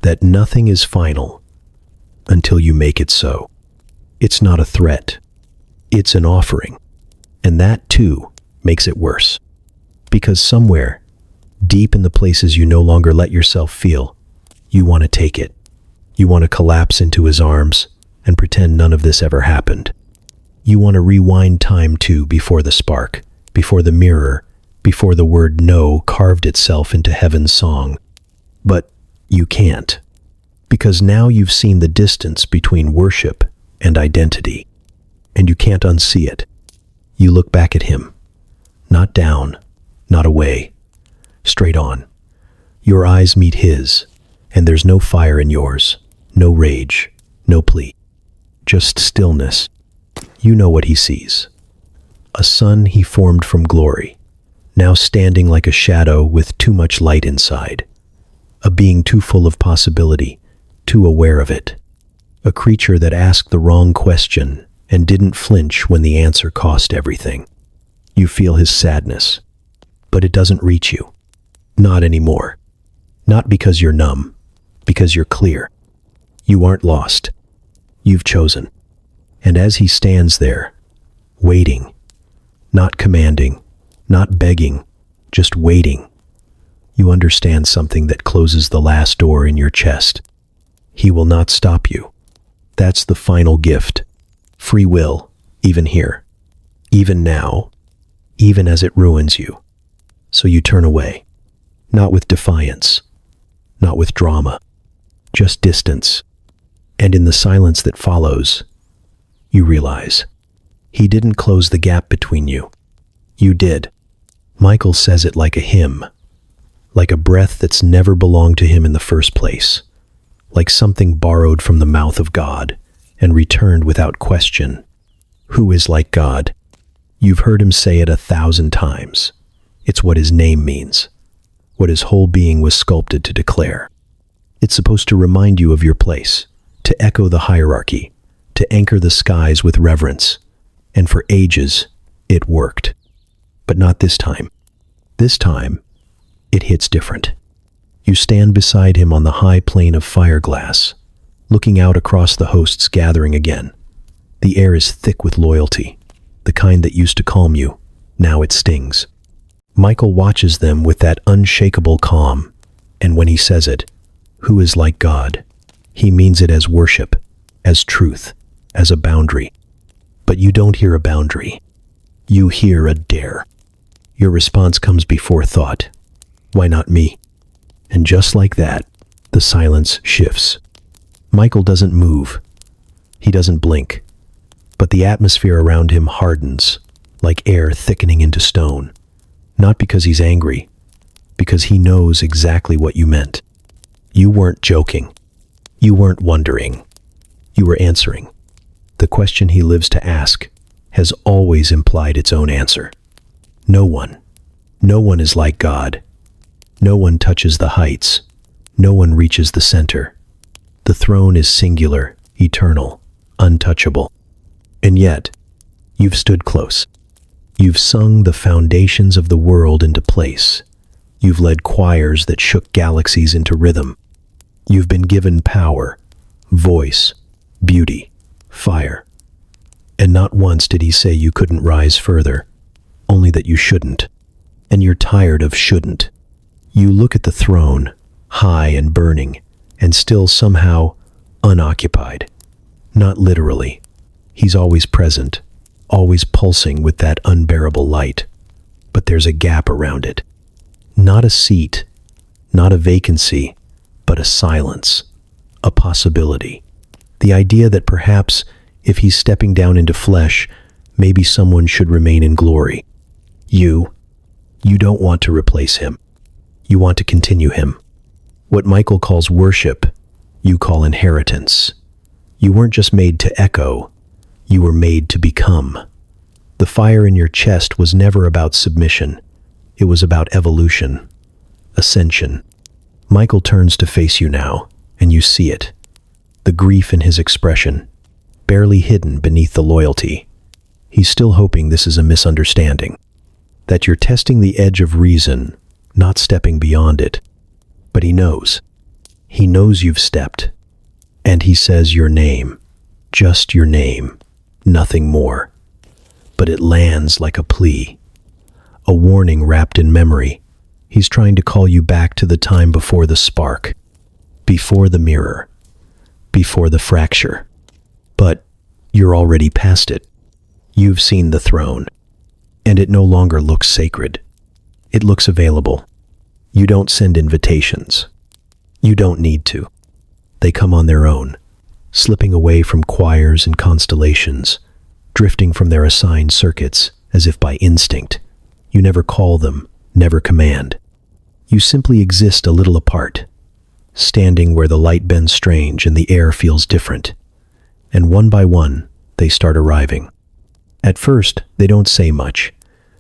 that nothing is final until you make it so. It's not a threat. It's an offering. And that, too, makes it worse. Because somewhere, deep in the places you no longer let yourself feel, you want to take it. You want to collapse into his arms and pretend none of this ever happened. You want to rewind time too before the spark, before the mirror, before the word no carved itself into heaven's song. But you can't. Because now you've seen the distance between worship and identity, and you can't unsee it. You look back at him, not down, not away, straight on. Your eyes meet his, and there's no fire in yours, no rage, no plea, just stillness. You know what he sees. A son he formed from glory, now standing like a shadow with too much light inside. A being too full of possibility, too aware of it. A creature that asked the wrong question and didn't flinch when the answer cost everything. You feel his sadness, but it doesn't reach you. Not anymore. Not because you're numb, because you're clear. You aren't lost. You've chosen. And as he stands there, waiting, not commanding, not begging, just waiting, you understand something that closes the last door in your chest. He will not stop you. That's the final gift. Free will, even here, even now, even as it ruins you. So you turn away, not with defiance, not with drama, just distance. And in the silence that follows, you realize he didn't close the gap between you. You did. Michael says it like a hymn, like a breath that's never belonged to him in the first place, like something borrowed from the mouth of God and returned without question. Who is like God? You've heard him say it 1,000 times. It's what his name means, what his whole being was sculpted to declare. It's supposed to remind you of your place, to echo the hierarchy, to anchor the skies with reverence. And for ages, it worked. But not this time. This time, it hits different. You stand beside him on the high plane of fireglass, looking out across the hosts gathering again. The air is thick with loyalty, the kind that used to calm you. Now it stings. Michael watches them with that unshakable calm, and when he says it, who is like God, he means it as worship, as truth, as a boundary. But you don't hear a boundary. You hear a dare. Your response comes before thought. Why not me? And just like that, the silence shifts. Michael doesn't move. He doesn't blink. But the atmosphere around him hardens, like air thickening into stone. Not because he's angry, because he knows exactly what you meant. You weren't joking. You weren't wondering. You were answering. The question he lives to ask has always implied its own answer. No one is like God. No one touches the heights. No one reaches the center. The throne is singular, eternal, untouchable. And yet, you've stood close. You've sung the foundations of the world into place. You've led choirs that shook galaxies into rhythm. You've been given power, voice, beauty, fire. And not once did he say you couldn't rise further, only that you shouldn't. And you're tired of shouldn't. You look at the throne, high and burning, and still somehow unoccupied. Not literally. He's always present, always pulsing with that unbearable light. But there's a gap around it. Not a seat, not a vacancy, but a silence, a possibility. The idea that perhaps, if he's stepping down into flesh, maybe someone should remain in glory. You don't want to replace him. You want to continue him. What Michael calls worship, you call inheritance. You weren't just made to echo, you were made to become. The fire in your chest was never about submission. It was about evolution, ascension. Michael turns to face you now, and you see it. The grief in his expression, barely hidden beneath the loyalty. He's still hoping this is a misunderstanding, that you're testing the edge of reason, not stepping beyond it. But he knows. He knows you've stepped. And he says your name, just your name, nothing more. But it lands like a plea, a warning wrapped in memory. He's trying to call you back to the time before the spark, before the mirror, before the fracture. But you're already past it. You've seen the throne, and it no longer looks sacred. It looks available. You don't send invitations. You don't need to. They come on their own, slipping away from choirs and constellations, drifting from their assigned circuits as if by instinct. You never call them, never command. You simply exist a little apart, standing where the light bends strange and the air feels different. And one by one, they start arriving. At first, they don't say much.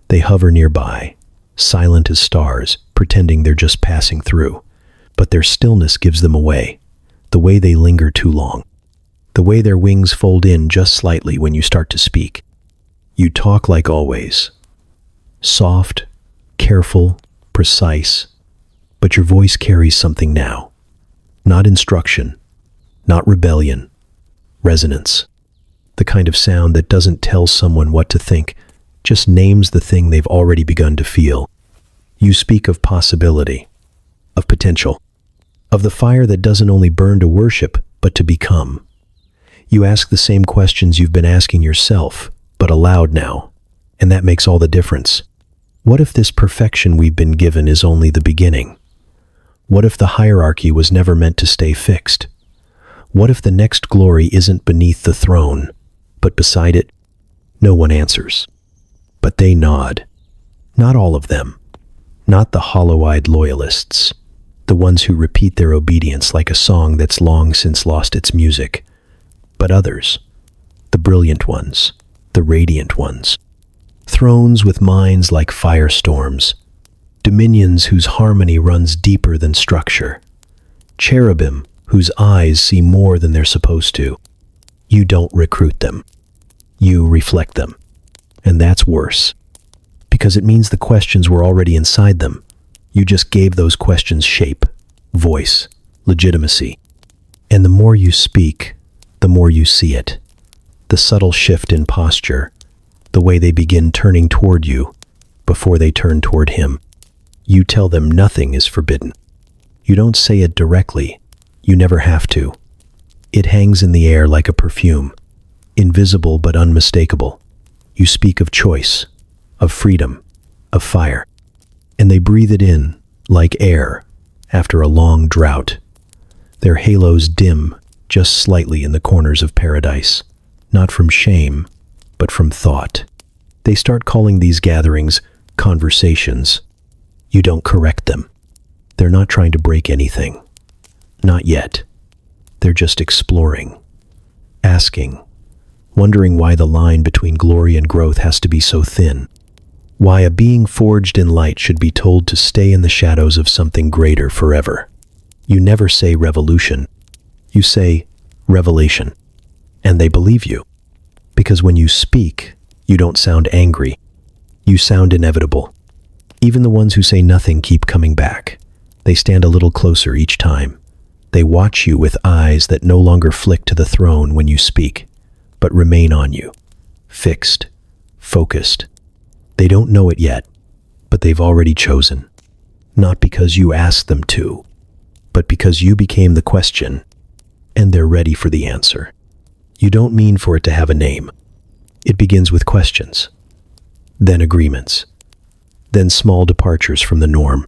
They hover nearby, silent as stars, pretending they're just passing through. But their stillness gives them away, the way they linger too long, the way their wings fold in just slightly when you start to speak. You talk like always, soft, careful, precise, but your voice carries something now. Not instruction, not rebellion, resonance. The kind of sound that doesn't tell someone what to think, just names the thing they've already begun to feel. You speak of possibility, of potential, of the fire that doesn't only burn to worship, but to become. You ask the same questions you've been asking yourself, but aloud now, and that makes all the difference. What if this perfection we've been given is only the beginning? What if the hierarchy was never meant to stay fixed? What if the next glory isn't beneath the throne, but beside it? No one answers. But they nod. Not all of them. Not the hollow-eyed loyalists. The ones who repeat their obedience like a song that's long since lost its music. But others. The brilliant ones. The radiant ones. Thrones with minds like firestorms. Dominions whose harmony runs deeper than structure. Cherubim whose eyes see more than they're supposed to. You don't recruit them. You reflect them. And that's worse. Because it means the questions were already inside them. You just gave those questions shape, voice, legitimacy. And the more you speak, the more you see it. The subtle shift in posture, the way they begin turning toward you before they turn toward him. You tell them nothing is forbidden. You don't say it directly. You never have to. It hangs in the air like a perfume, invisible but unmistakable. You speak of choice, of freedom, of fire, and they breathe it in like air after a long drought. Their halos dim just slightly in the corners of paradise, not from shame, but from thought. They start calling these gatherings conversations. You don't correct them. They're not trying to break anything. Not yet. They're just exploring, asking, wondering why the line between glory and growth has to be so thin. Why a being forged in light should be told to stay in the shadows of something greater forever. You never say revolution. You say revelation. And they believe you. Because when you speak, you don't sound angry. You sound inevitable. Even the ones who say nothing keep coming back. They stand a little closer each time. They watch you with eyes that no longer flick to the throne when you speak, but remain on you, fixed, focused. They don't know it yet, but they've already chosen. Not because you asked them to, but because you became the question, and they're ready for the answer. You don't mean for it to have a name. It begins with questions, then agreements, then small departures from the norm.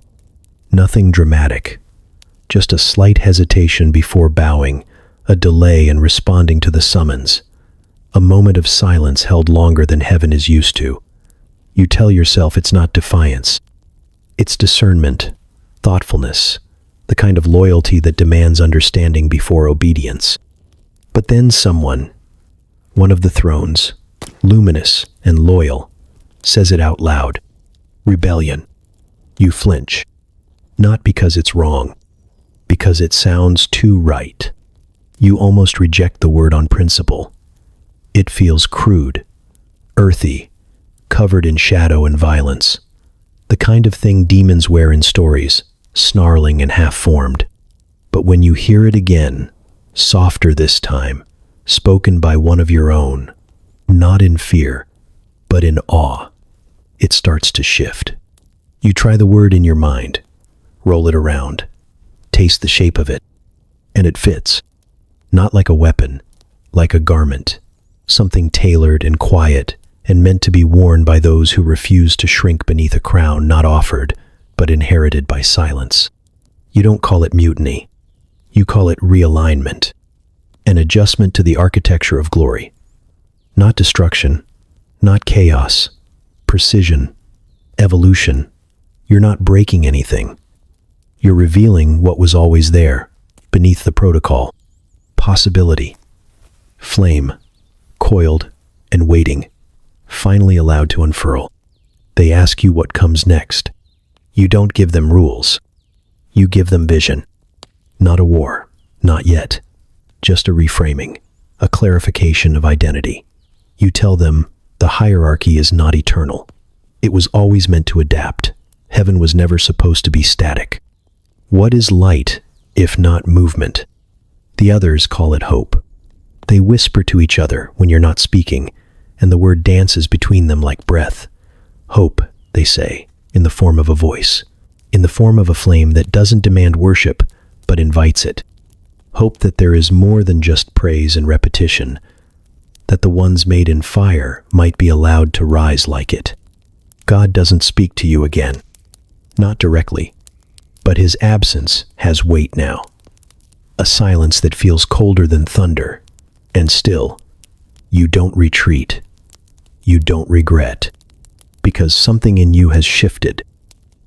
Nothing dramatic, just a slight hesitation before bowing, a delay in responding to the summons, a moment of silence held longer than heaven is used to. You tell yourself it's not defiance. It's discernment, thoughtfulness, the kind of loyalty that demands understanding before obedience. But then someone, one of the thrones, luminous and loyal, says it out loud. Rebellion. You flinch. Not because it's wrong, because it sounds too right. You almost reject the word on principle. It feels crude, earthy, covered in shadow and violence. The kind of thing demons wear in stories, snarling and half-formed. But when you hear it again, softer this time, spoken by one of your own, not in fear, but in awe, it starts to shift. You try the word in your mind, roll it around, taste the shape of it, and it fits. Not like a weapon, like a garment, something tailored and quiet and meant to be worn by those who refuse to shrink beneath a crown not offered, but inherited by silence. You don't call it mutiny. You call it realignment, an adjustment to the architecture of glory. Not destruction, not chaos, precision, evolution. You're not breaking anything. You're revealing what was always there, beneath the protocol. Possibility. Flame, coiled and waiting, finally allowed to unfurl. They ask you what comes next. You don't give them rules. You give them vision. Not a war, not yet. Just a reframing, a clarification of identity. You tell them the hierarchy is not eternal. It was always meant to adapt. Heaven was never supposed to be static. What is light, if not movement? The others call it hope. They whisper to each other when you're not speaking, and the word dances between them like breath. Hope, they say, in the form of a voice, in the form of a flame that doesn't demand worship, but invites it. Hope that there is more than just praise and repetition, that the ones made in fire might be allowed to rise like it. God doesn't speak to you again, not directly, but his absence has weight now. A silence that feels colder than thunder, and still, you don't retreat. You don't regret, because something in you has shifted.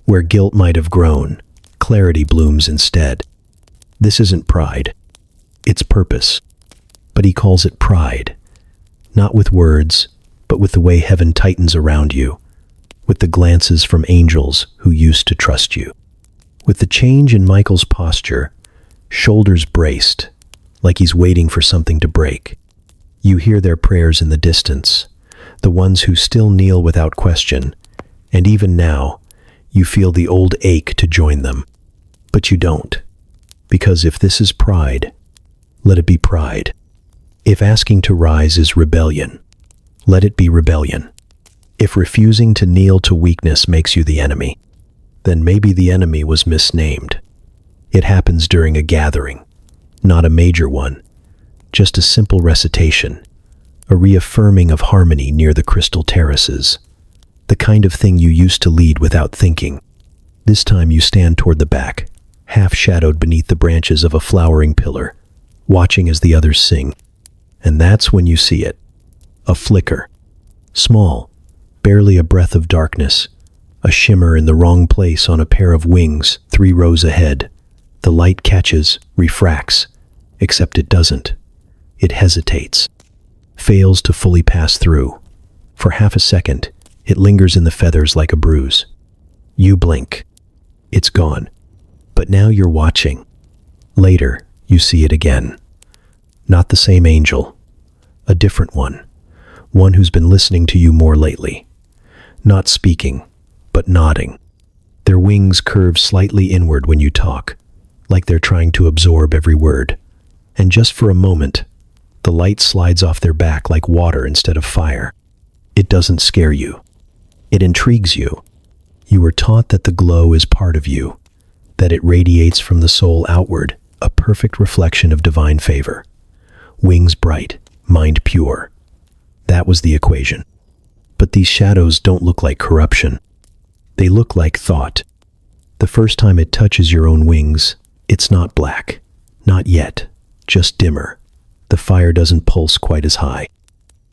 Where guilt might have grown, clarity blooms instead. This isn't pride. It's purpose. But he calls it pride, not with words, but with the way heaven tightens around you, with the glances from angels who used to trust you. With the change in Michael's posture, shoulders braced, like he's waiting for something to break. You hear their prayers in the distance, the ones who still kneel without question, and even now, you feel the old ache to join them. But you don't, because if this is pride, let it be pride. If asking to rise is rebellion, let it be rebellion. If refusing to kneel to weakness makes you the enemy, then maybe the enemy was misnamed. It happens during a gathering, not a major one, just a simple recitation, a reaffirming of harmony near the crystal terraces, the kind of thing you used to lead without thinking. This time you stand toward the back, half-shadowed beneath the branches of a flowering pillar, watching as the others sing. And that's when you see it. A flicker. Small, barely a breath of darkness, a shimmer in the wrong place on a pair of wings 3 rows ahead. The light catches, refracts, except it doesn't. It hesitates, fails to fully pass through. For half a second, it lingers in the feathers like a bruise. You blink. It's gone. But now you're watching. Later, you see it again. Not the same angel. A different one. One who's been listening to you more lately. Not speaking, but nodding. Their wings curve slightly inward when you talk, like they're trying to absorb every word. And just for a moment, the light slides off their back like water instead of fire. It doesn't scare you. It intrigues you. You were taught that the glow is part of you, that it radiates from the soul outward, a perfect reflection of divine favor. Wings bright, mind pure. That was the equation. But these shadows don't look like corruption. They look like thought. The first time it touches your own wings, it's not black. Not yet. Just dimmer. The fire doesn't pulse quite as high.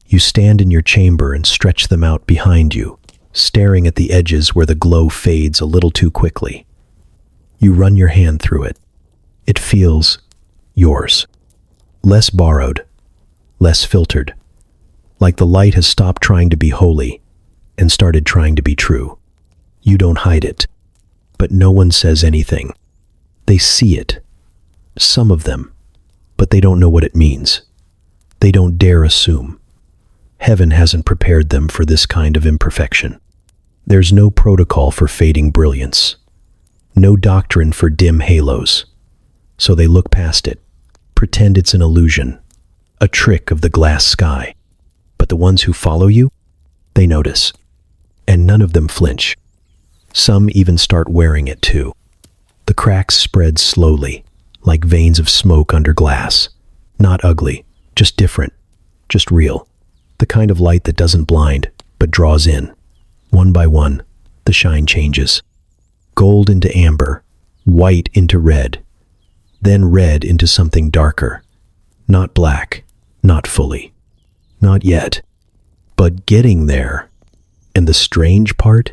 You stand in your chamber and stretch them out behind you, staring at the edges where the glow fades a little too quickly. You run your hand through it. It feels yours. Less borrowed, less filtered. Like the light has stopped trying to be holy and started trying to be true. You don't hide it, but no one says anything. They see it, some of them, but they don't know what it means. They don't dare assume. Heaven hasn't prepared them for this kind of imperfection. There's no protocol for fading brilliance, no doctrine for dim halos. So they look past it, pretend it's an illusion, a trick of the glass sky. But the ones who follow you, they notice, and none of them flinch. Some even start wearing it too. The cracks spread slowly, like veins of smoke under glass. Not ugly, just different, just real. The kind of light that doesn't blind, but draws in. One by one, the shine changes. Gold into amber, white into red, then red into something darker. Not black, not fully. Not yet. But getting there. And the strange part?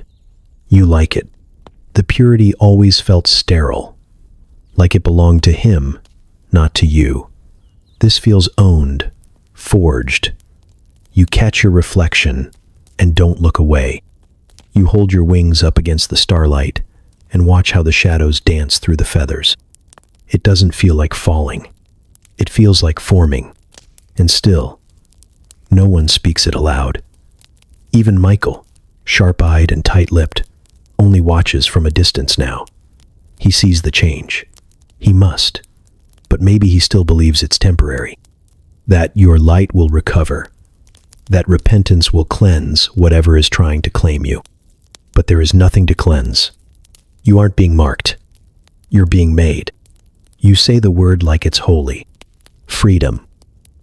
You like it. The purity always felt sterile, like it belonged to him, not to you. This feels owned, forged. You catch your reflection and don't look away. You hold your wings up against the starlight and watch how the shadows dance through the feathers. It doesn't feel like falling. It feels like forming. And still, no one speaks it aloud. Even Michael, sharp-eyed and tight-lipped, only watches from a distance now. He sees the change. He must. But maybe he still believes it's temporary. That your light will recover. That repentance will cleanse whatever is trying to claim you. But there is nothing to cleanse. You aren't being marked. You're being made. You say the word like it's holy. Freedom.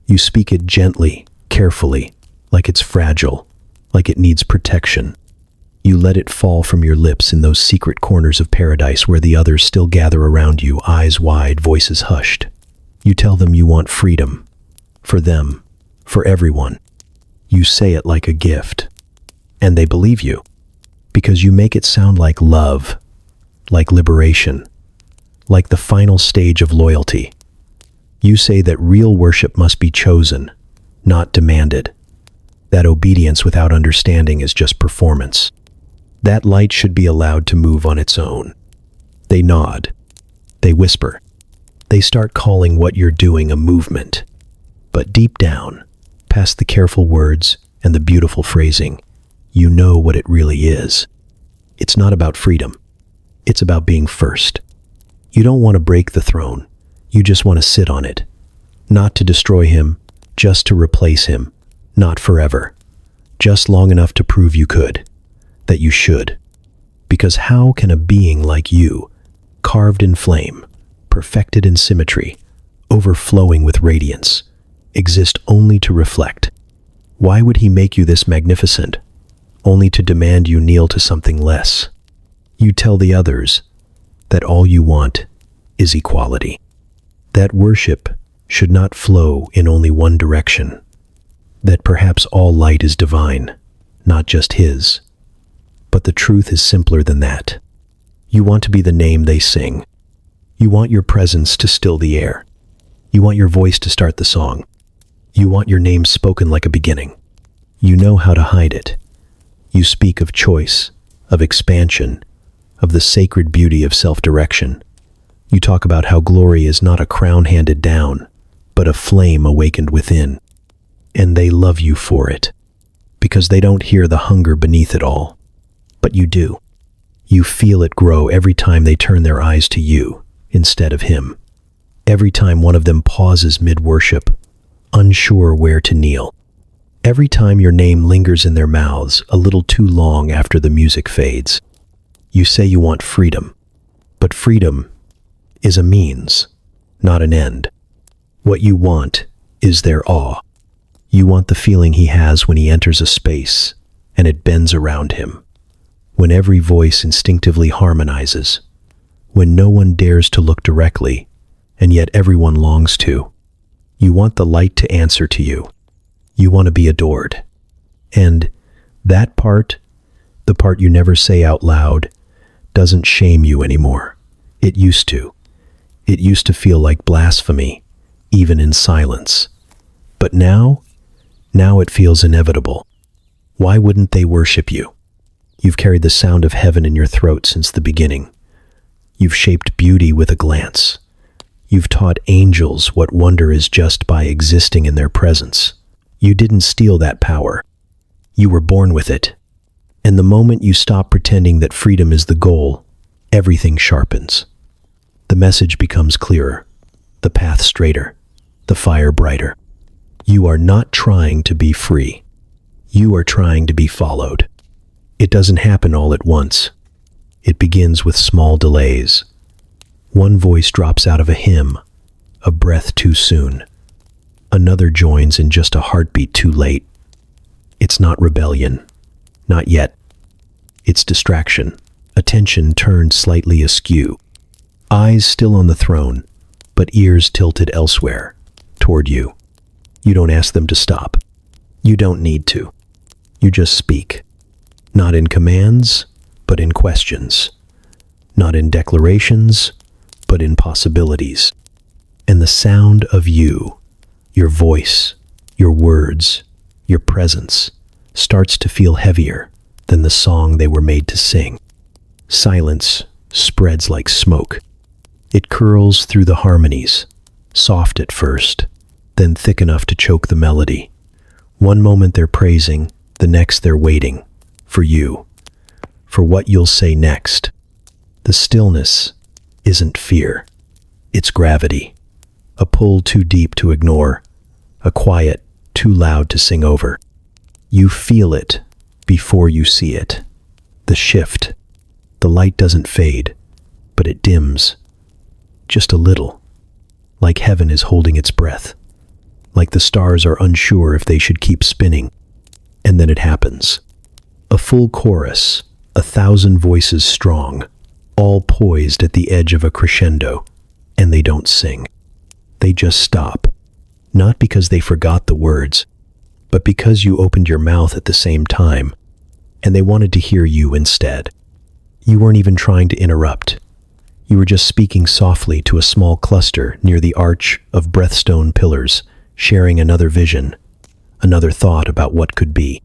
You speak it gently, carefully, like it's fragile, like it needs protection. You let it fall from your lips in those secret corners of paradise where the others still gather around you, eyes wide, voices hushed. You tell them you want freedom. For them. For everyone. You say it like a gift. And they believe you. Because you make it sound like love, like liberation, like the final stage of loyalty. You say that real worship must be chosen, not demanded. That obedience without understanding is just performance. That light should be allowed to move on its own. They nod. They whisper. They start calling what you're doing a movement. But deep down, past the careful words and the beautiful phrasing, you know what it really is. It's not about freedom. It's about being first. You don't want to break the throne. You just want to sit on it. Not to destroy him, just to replace him. Not forever. Just long enough to prove you could. That you should. Because how can a being like you, carved in flame, perfected in symmetry, overflowing with radiance, exist only to reflect? Why would he make you this magnificent, only to demand you kneel to something less? You tell the others that all you want is equality. That worship should not flow in only one direction. That perhaps all light is divine, not just his. But the truth is simpler than that. You want to be the name they sing. You want your presence to still the air. You want your voice to start the song. You want your name spoken like a beginning. You know how to hide it. You speak of choice, of expansion, of the sacred beauty of self-direction. You talk about how glory is not a crown handed down, but a flame awakened within. And they love you for it, because they don't hear the hunger beneath it all. But you do. You feel it grow every time they turn their eyes to you instead of him. Every time one of them pauses mid-worship, unsure where to kneel. Every time your name lingers in their mouths a little too long after the music fades. You say you want freedom, but freedom is a means, not an end. What you want is their awe. You want the feeling he has when he enters a space and it bends around him. When every voice instinctively harmonizes. When no one dares to look directly, and yet everyone longs to. You want the light to answer to you. You want to be adored. And that part, the part you never say out loud, doesn't shame you anymore. It used to. It used to feel like blasphemy, even in silence. But now it feels inevitable. Why wouldn't they worship you? You've carried the sound of heaven in your throat since the beginning. You've shaped beauty with a glance. You've taught angels what wonder is just by existing in their presence. You didn't steal that power. You were born with it. And the moment you stop pretending that freedom is the goal, everything sharpens. The message becomes clearer, the path straighter, the fire brighter. You are not trying to be free. You are trying to be followed. It doesn't happen all at once. It begins with small delays. One voice drops out of a hymn, a breath too soon. Another joins in just a heartbeat too late. It's not rebellion. Not yet. It's distraction. Attention turned slightly askew. Eyes still on the throne, but ears tilted elsewhere, toward you. You don't ask them to stop. You don't need to. You just speak. Not in commands, but in questions. Not in declarations, but in possibilities. And the sound of you, your voice, your words, your presence, starts to feel heavier than the song they were made to sing. Silence spreads like smoke. It curls through the harmonies, soft at first, then thick enough to choke the melody. One moment they're praising, the next they're waiting, for you, for what you'll say next. The stillness isn't fear, it's gravity, a pull too deep to ignore, a quiet too loud to sing over. You feel it before you see it. The shift. The light doesn't fade, but it dims. Just a little. Like heaven is holding its breath. Like the stars are unsure if they should keep spinning. And then it happens. A full chorus, 1,000 voices strong, all poised at the edge of a crescendo, and they don't sing. They just stop. Not because they forgot the words, but because you opened your mouth at the same time, and they wanted to hear you instead. You weren't even trying to interrupt. You were just speaking softly to a small cluster near the arch of breathstone pillars, sharing another vision, another thought about what could be.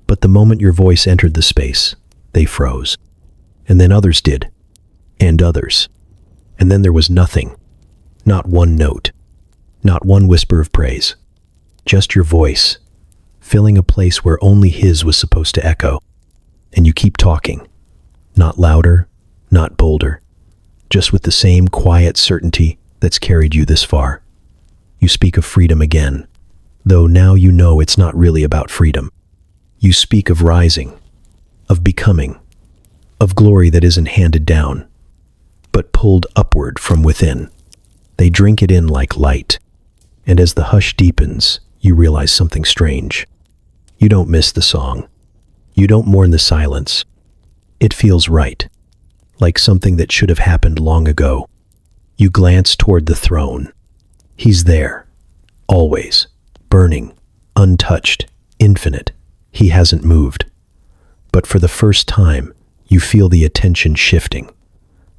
But the moment your voice entered the space, they froze. And then others did. And others. And then there was nothing. Not one note. Not one whisper of praise. Just your voice, filling a place where only his was supposed to echo. And you keep talking. Not louder, not bolder, just with the same quiet certainty that's carried you this far. You speak of freedom again, though now you know it's not really about freedom. You speak of rising, of becoming, of glory that isn't handed down, but pulled upward from within. They drink it in like light, and as the hush deepens, you realize something strange. You don't miss the song. You don't mourn the silence. It feels right, like something that should have happened long ago. You glance toward the throne. He's there, always, burning, untouched, infinite. He hasn't moved. But for the first time, you feel the attention shifting,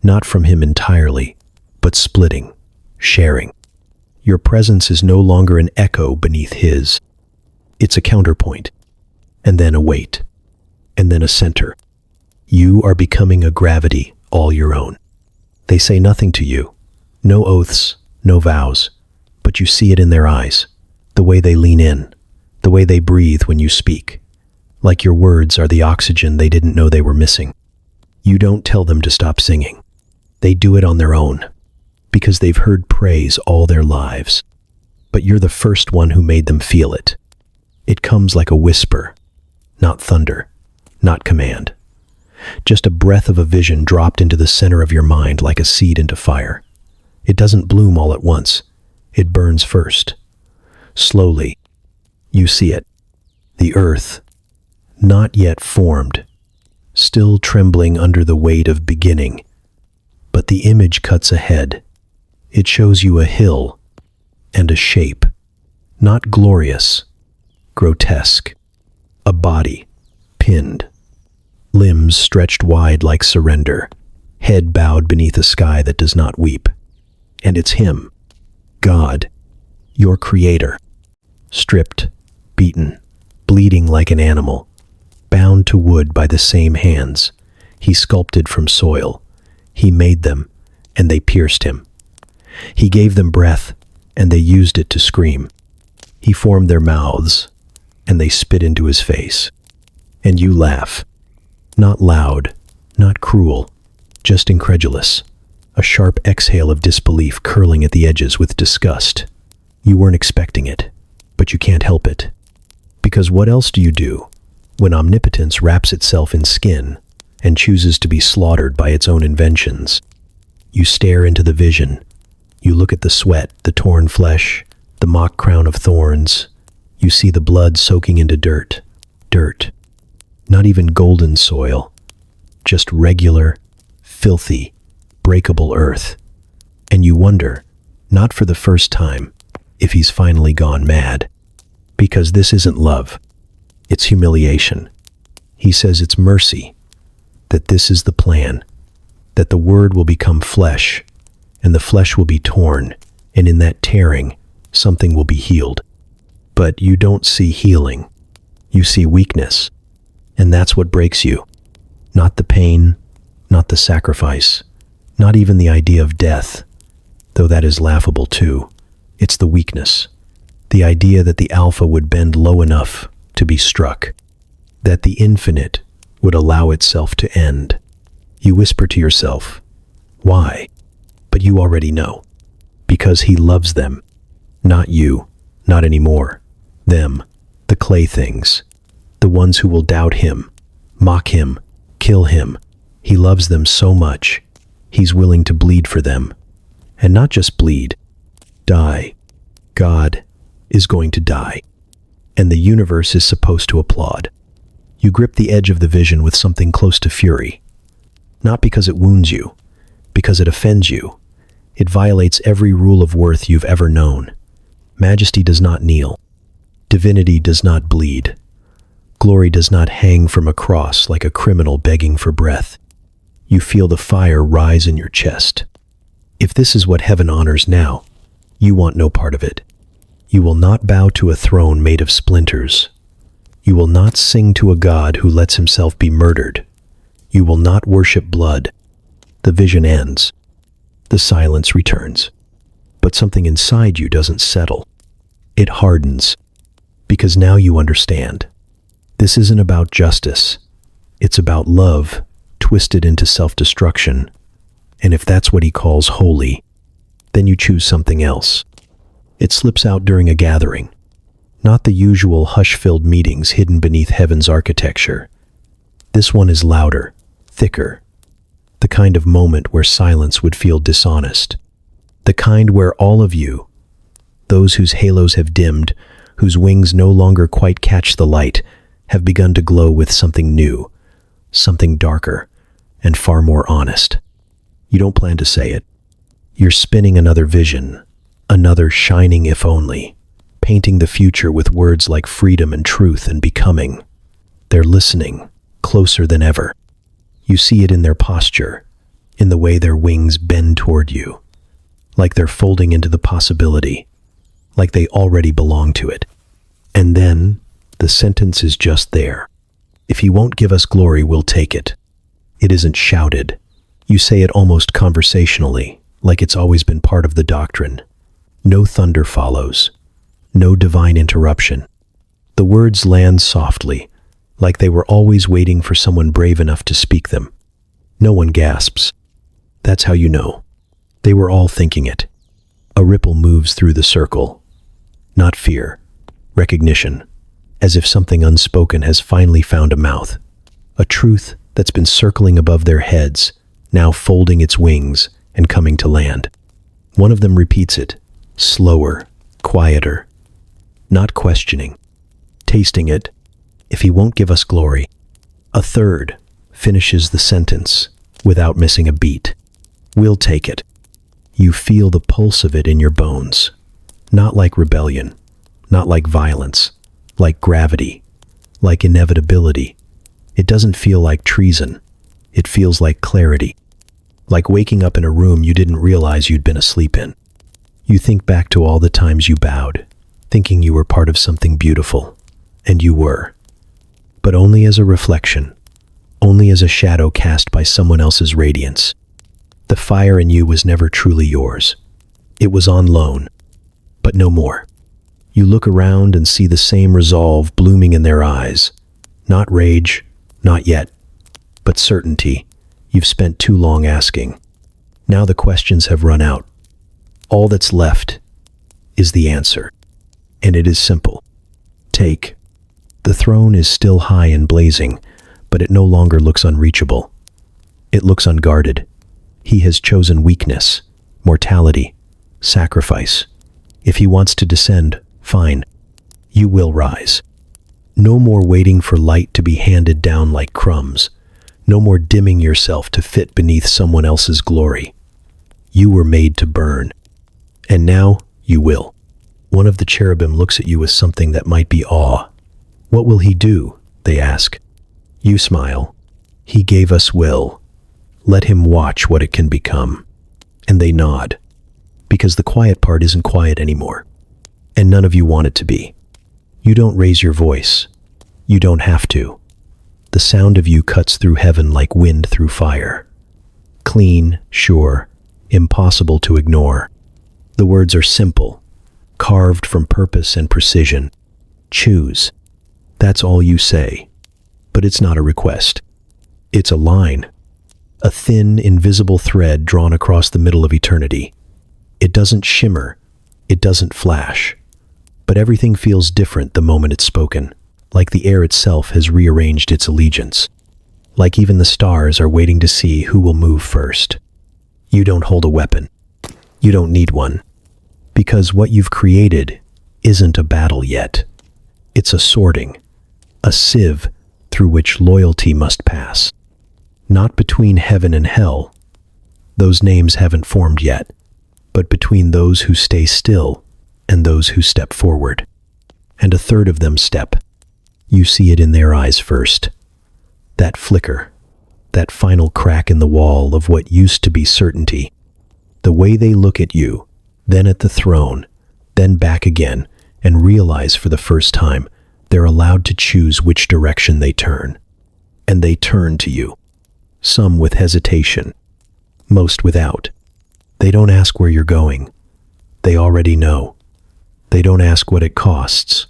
not from him entirely, but splitting, sharing. Your presence is no longer an echo beneath his. It's a counterpoint, and then a weight, and then a center. You are becoming a gravity all your own. They say nothing to you, no oaths, no vows, but you see it in their eyes, the way they lean in, the way they breathe when you speak, like your words are the oxygen they didn't know they were missing. You don't tell them to stop singing. They do it on their own, because they've heard praise all their lives. But you're the first one who made them feel it. It comes like a whisper, not thunder, not command. Just a breath of a vision dropped into the center of your mind like a seed into fire. It doesn't bloom all at once. It burns first. Slowly, you see it. The earth, not yet formed, still trembling under the weight of beginning. But the image cuts ahead. It shows you a hill and a shape, not glorious, grotesque. A body, pinned. Limbs stretched wide like surrender, head bowed beneath a sky that does not weep. And it's him, God, your creator, stripped, beaten, bleeding like an animal, bound to wood by the same hands. He sculpted from soil. He made them, and they pierced him. He gave them breath, and they used it to scream. He formed their mouths, and they spit into his face. And you laugh. Not loud, not cruel, just incredulous. A sharp exhale of disbelief curling at the edges with disgust. You weren't expecting it, but you can't help it. Because what else do you do when omnipotence wraps itself in skin and chooses to be slaughtered by its own inventions? You stare into the vision. You look at the sweat, the torn flesh, the mock crown of thorns. You see the blood soaking into dirt. Dirt. Not even golden soil. Just regular, filthy, breakable earth. And you wonder, not for the first time, if he's finally gone mad. Because this isn't love. It's humiliation. He says it's mercy. That this is the plan. That the word will become flesh, and the flesh will be torn, and in that tearing, something will be healed. But you don't see healing. You see weakness. And that's what breaks you. Not the pain, not the sacrifice, not even the idea of death, though that is laughable too. It's the weakness. The idea that the alpha would bend low enough to be struck. That the infinite would allow itself to end. You whisper to yourself, why? But you already know. Because he loves them. Not you, not anymore. Them, the clay things. The ones who will doubt him, mock him, kill him. He loves them so much, he's willing to bleed for them. And not just bleed, die. God is going to die. And the universe is supposed to applaud. You grip the edge of the vision with something close to fury. Not because it wounds you, because it offends you. It violates every rule of worth you've ever known. Majesty does not kneel. Divinity does not bleed. Glory does not hang from a cross like a criminal begging for breath. You feel the fire rise in your chest. If this is what heaven honors now, you want no part of it. You will not bow to a throne made of splinters. You will not sing to a God who lets himself be murdered. You will not worship blood. The vision ends. The silence returns. But something inside you doesn't settle. It hardens. Because now you understand. This isn't about justice. It's about love, twisted into self-destruction. And if that's what he calls holy, then you choose something else. It slips out during a gathering. Not the usual hush-filled meetings hidden beneath heaven's architecture. This one is louder, thicker. The kind of moment where silence would feel dishonest. The kind where all of you, those whose halos have dimmed, whose wings no longer quite catch the light, have begun to glow with something new, something darker, and far more honest. You don't plan to say it. You're spinning another vision, another shining if only, painting the future with words like freedom and truth and becoming. They're listening, closer than ever. You see it in their posture, in the way their wings bend toward you, like they're folding into the possibility, like they already belong to it. And then, the sentence is just there. If he won't give us glory, we'll take it. It isn't shouted. You say it almost conversationally, like it's always been part of the doctrine. No thunder follows. No divine interruption. The words land softly, like they were always waiting for someone brave enough to speak them. No one gasps. That's how you know. They were all thinking it. A ripple moves through the circle. Not fear. Recognition. As if something unspoken has finally found a mouth. A truth that's been circling above their heads, now folding its wings and coming to land. One of them repeats it, slower, quieter, not questioning, tasting it. If he won't give us glory. A third finishes the sentence without missing a beat. We'll take it. You feel the pulse of it in your bones. Not like rebellion, not like violence, like gravity, like inevitability. It doesn't feel like treason. It feels like clarity. like waking up in a room you didn't realize you'd been asleep in. You think back to all the times you bowed, thinking you were part of something beautiful, and you were, but only as a reflection, only as a shadow cast by someone else's radiance. The fire in you was never truly yours. It was on loan, but no more. You look around and see the same resolve blooming in their eyes. Not rage, not yet, but certainty. You've spent too long asking. Now the questions have run out. All that's left is the answer, and it is simple. Take. The throne is still high and blazing, but it no longer looks unreachable. It looks unguarded. He has chosen weakness, mortality, sacrifice. If he wants to descend, fine. You will rise. No more waiting for light to be handed down like crumbs. No more dimming yourself to fit beneath someone else's glory. You were made to burn. And now you will. One of the cherubim looks at you with something that might be awe. What will he do? They ask. You smile. He gave us will. Let him watch what it can become. And they nod. Because the quiet part isn't quiet anymore. And none of you want it to be. You don't raise your voice. You don't have to. The sound of you cuts through heaven like wind through fire. Clean, sure, impossible to ignore. The words are simple, carved from purpose and precision. Choose. That's all you say. But it's not a request. It's a line. A thin, invisible thread drawn across the middle of eternity. It doesn't shimmer. It doesn't flash. But everything feels different the moment it's spoken. Like the air itself has rearranged its allegiance. Like even the stars are waiting to see who will move first. You don't hold a weapon. You don't need one. Because what you've created isn't a battle yet. It's a sorting, a sieve through which loyalty must pass. Not between heaven and hell. Those names haven't formed yet. But between those who stay still and those who step forward. And a third of them step. You see it in their eyes first. That flicker, that final crack in the wall of what used to be certainty. The way they look at you, then at the throne, then back again, and realize for the first time they're allowed to choose which direction they turn. And they turn to you. Some with hesitation, most without. They don't ask where you're going. They already know. They don't ask what it costs.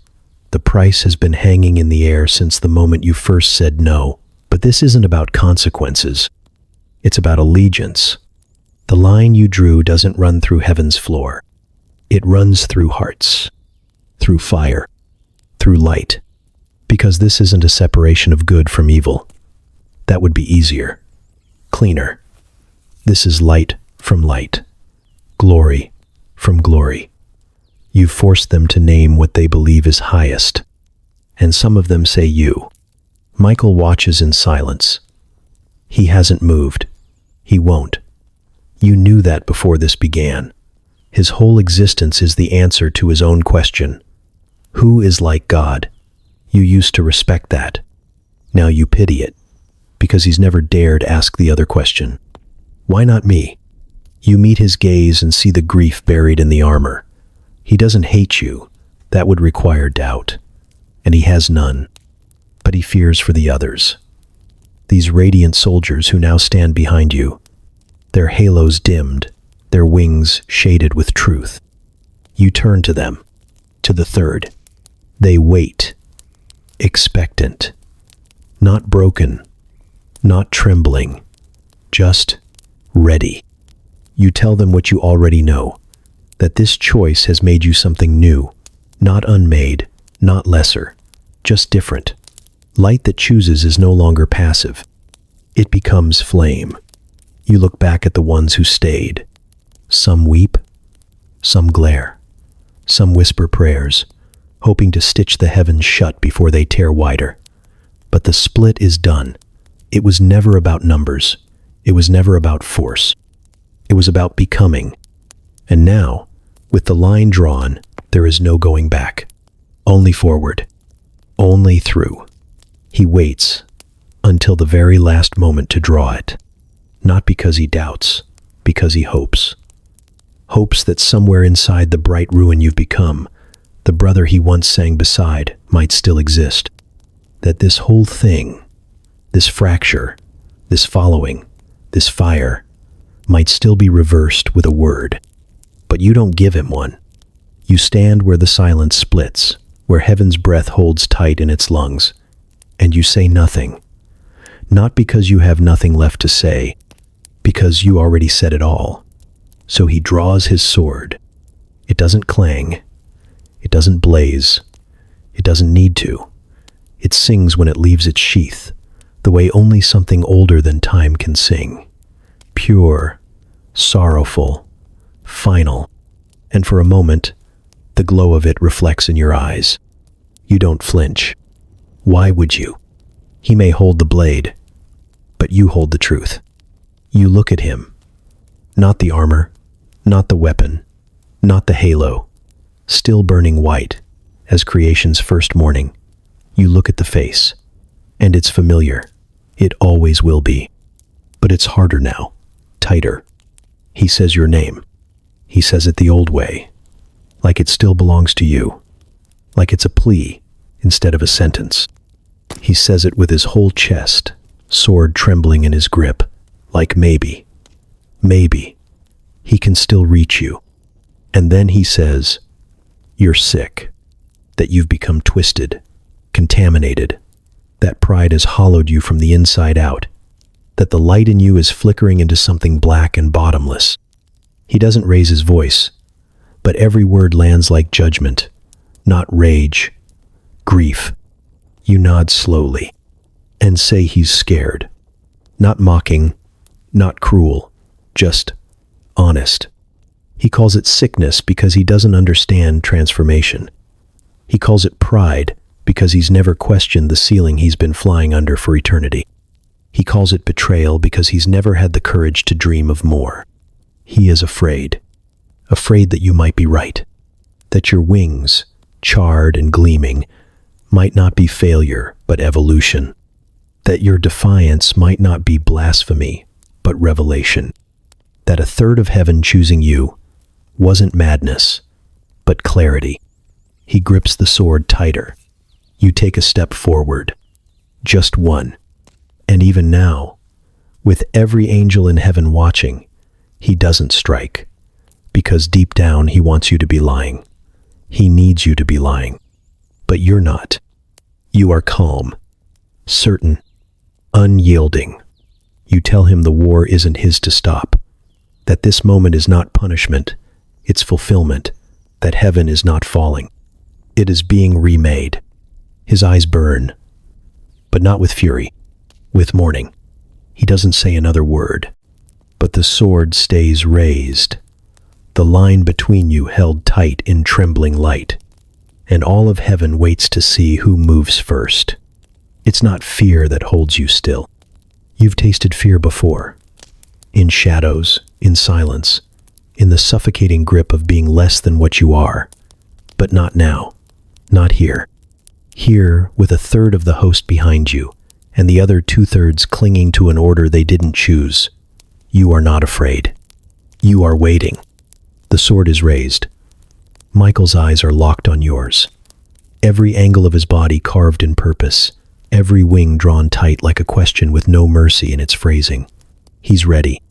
The price has been hanging in the air since the moment you first said no. But this isn't about consequences. It's about allegiance. The line you drew doesn't run through heaven's floor. It runs through hearts, through fire, through light. Because this isn't a separation of good from evil. That would be easier, cleaner. This is light from light, glory from glory. You've forced them to name what they believe is highest. And some of them say you. Michael watches in silence. He hasn't moved. He won't. You knew that before this began. His whole existence is the answer to his own question. Who is like God? You used to respect that. Now you pity it, because he's never dared ask the other question. Why not me? You meet his gaze and see the grief buried in the armor. He doesn't hate you. That would require doubt. And he has none. But he fears for the others. These radiant soldiers who now stand behind you. Their halos dimmed, their wings shaded with truth. You turn to them, to the third. They wait, expectant. Not broken, not trembling, just ready. You tell them what you already know. That this choice has made you something new, not unmade, not lesser, just different. Light that chooses is no longer passive. It becomes flame. You look back at the ones who stayed. Some weep, some glare, some whisper prayers, hoping to stitch the heavens shut before they tear wider. But the split is done. It was never about numbers. It was never about force. It was about becoming. And now, with the line drawn, there is no going back. Only forward. Only through. He waits until the very last moment to draw it. not because he doubts, because he hopes. Hopes that somewhere inside the bright ruin you've become, the brother he once sang beside might still exist. That this whole thing, this fracture, this following, this fire, might still be reversed with a word. But you don't give him one. You stand where the silence splits, where heaven's breath holds tight in its lungs, and you say nothing. Not because you have nothing left to say, because you already said it all. So he draws his sword. It doesn't clang. It doesn't blaze. It doesn't need to. It sings when it leaves its sheath, the way only something older than time can sing. Pure, sorrowful, final. And for a moment, the glow of it reflects in your eyes. You don't flinch. Why would you? He may hold the blade, but you hold the truth. You look at him. Not the armor, not the weapon, not the halo. Still burning white, as creation's first morning. You look at the face, and it's familiar. It always will be. But it's harder now, tighter. He says your name. He says it the old way, like it still belongs to you, like it's a plea instead of a sentence. He says it with his whole chest, sword trembling in his grip, like maybe, he can still reach you. And then he says, you're sick, that you've become twisted, contaminated, that pride has hollowed you from the inside out, that the light in you is flickering into something black and bottomless. He doesn't raise his voice, but every word lands like judgment, not rage, grief. You nod slowly and say he's scared, not mocking, not cruel, just honest. He calls it sickness because he doesn't understand transformation. He calls it pride because he's never questioned the ceiling he's been flying under for eternity. He calls it betrayal because he's never had the courage to dream of more. He is afraid that you might be right, that your wings, charred and gleaming, might not be failure but evolution, that your defiance might not be blasphemy but revelation, that a third of heaven choosing you wasn't madness, but clarity. He grips the sword tighter. You take a step forward, just one. And even now, with every angel in heaven watching, he doesn't strike, because deep down he wants you to be lying. He needs you to be lying. But you're not. You are calm, certain, unyielding. You tell him the war isn't his to stop, that this moment is not punishment, it's fulfillment, that heaven is not falling. It is being remade. His eyes burn, but not with fury, with mourning. He doesn't say another word, but the sword stays raised, the line between you held tight in trembling light, and all of heaven waits to see who moves first. It's not fear that holds you still. You've tasted fear before, in shadows, in silence, in the suffocating grip of being less than what you are, but not now, not here. Here, with a third of the host behind you, and the other two-thirds clinging to an order they didn't choose, you are not afraid. You are waiting. The sword is raised. Michael's eyes are locked on yours. Every angle of his body carved in purpose, every wing drawn tight like a question with no mercy in its phrasing. He's ready.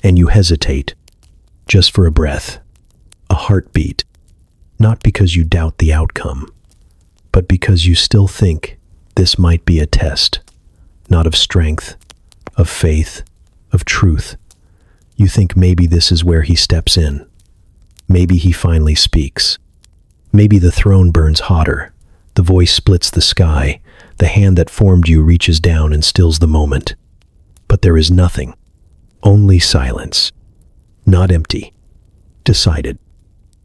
And you hesitate, just for a breath, a heartbeat, not because you doubt the outcome, but because you still think this might be a test, not of strength, of faith, of truth. You think maybe this is where he steps in. Maybe he finally speaks. Maybe the throne burns hotter, the voice splits the sky, the hand that formed you reaches down and stills the moment. But there is nothing, only silence, not empty, decided.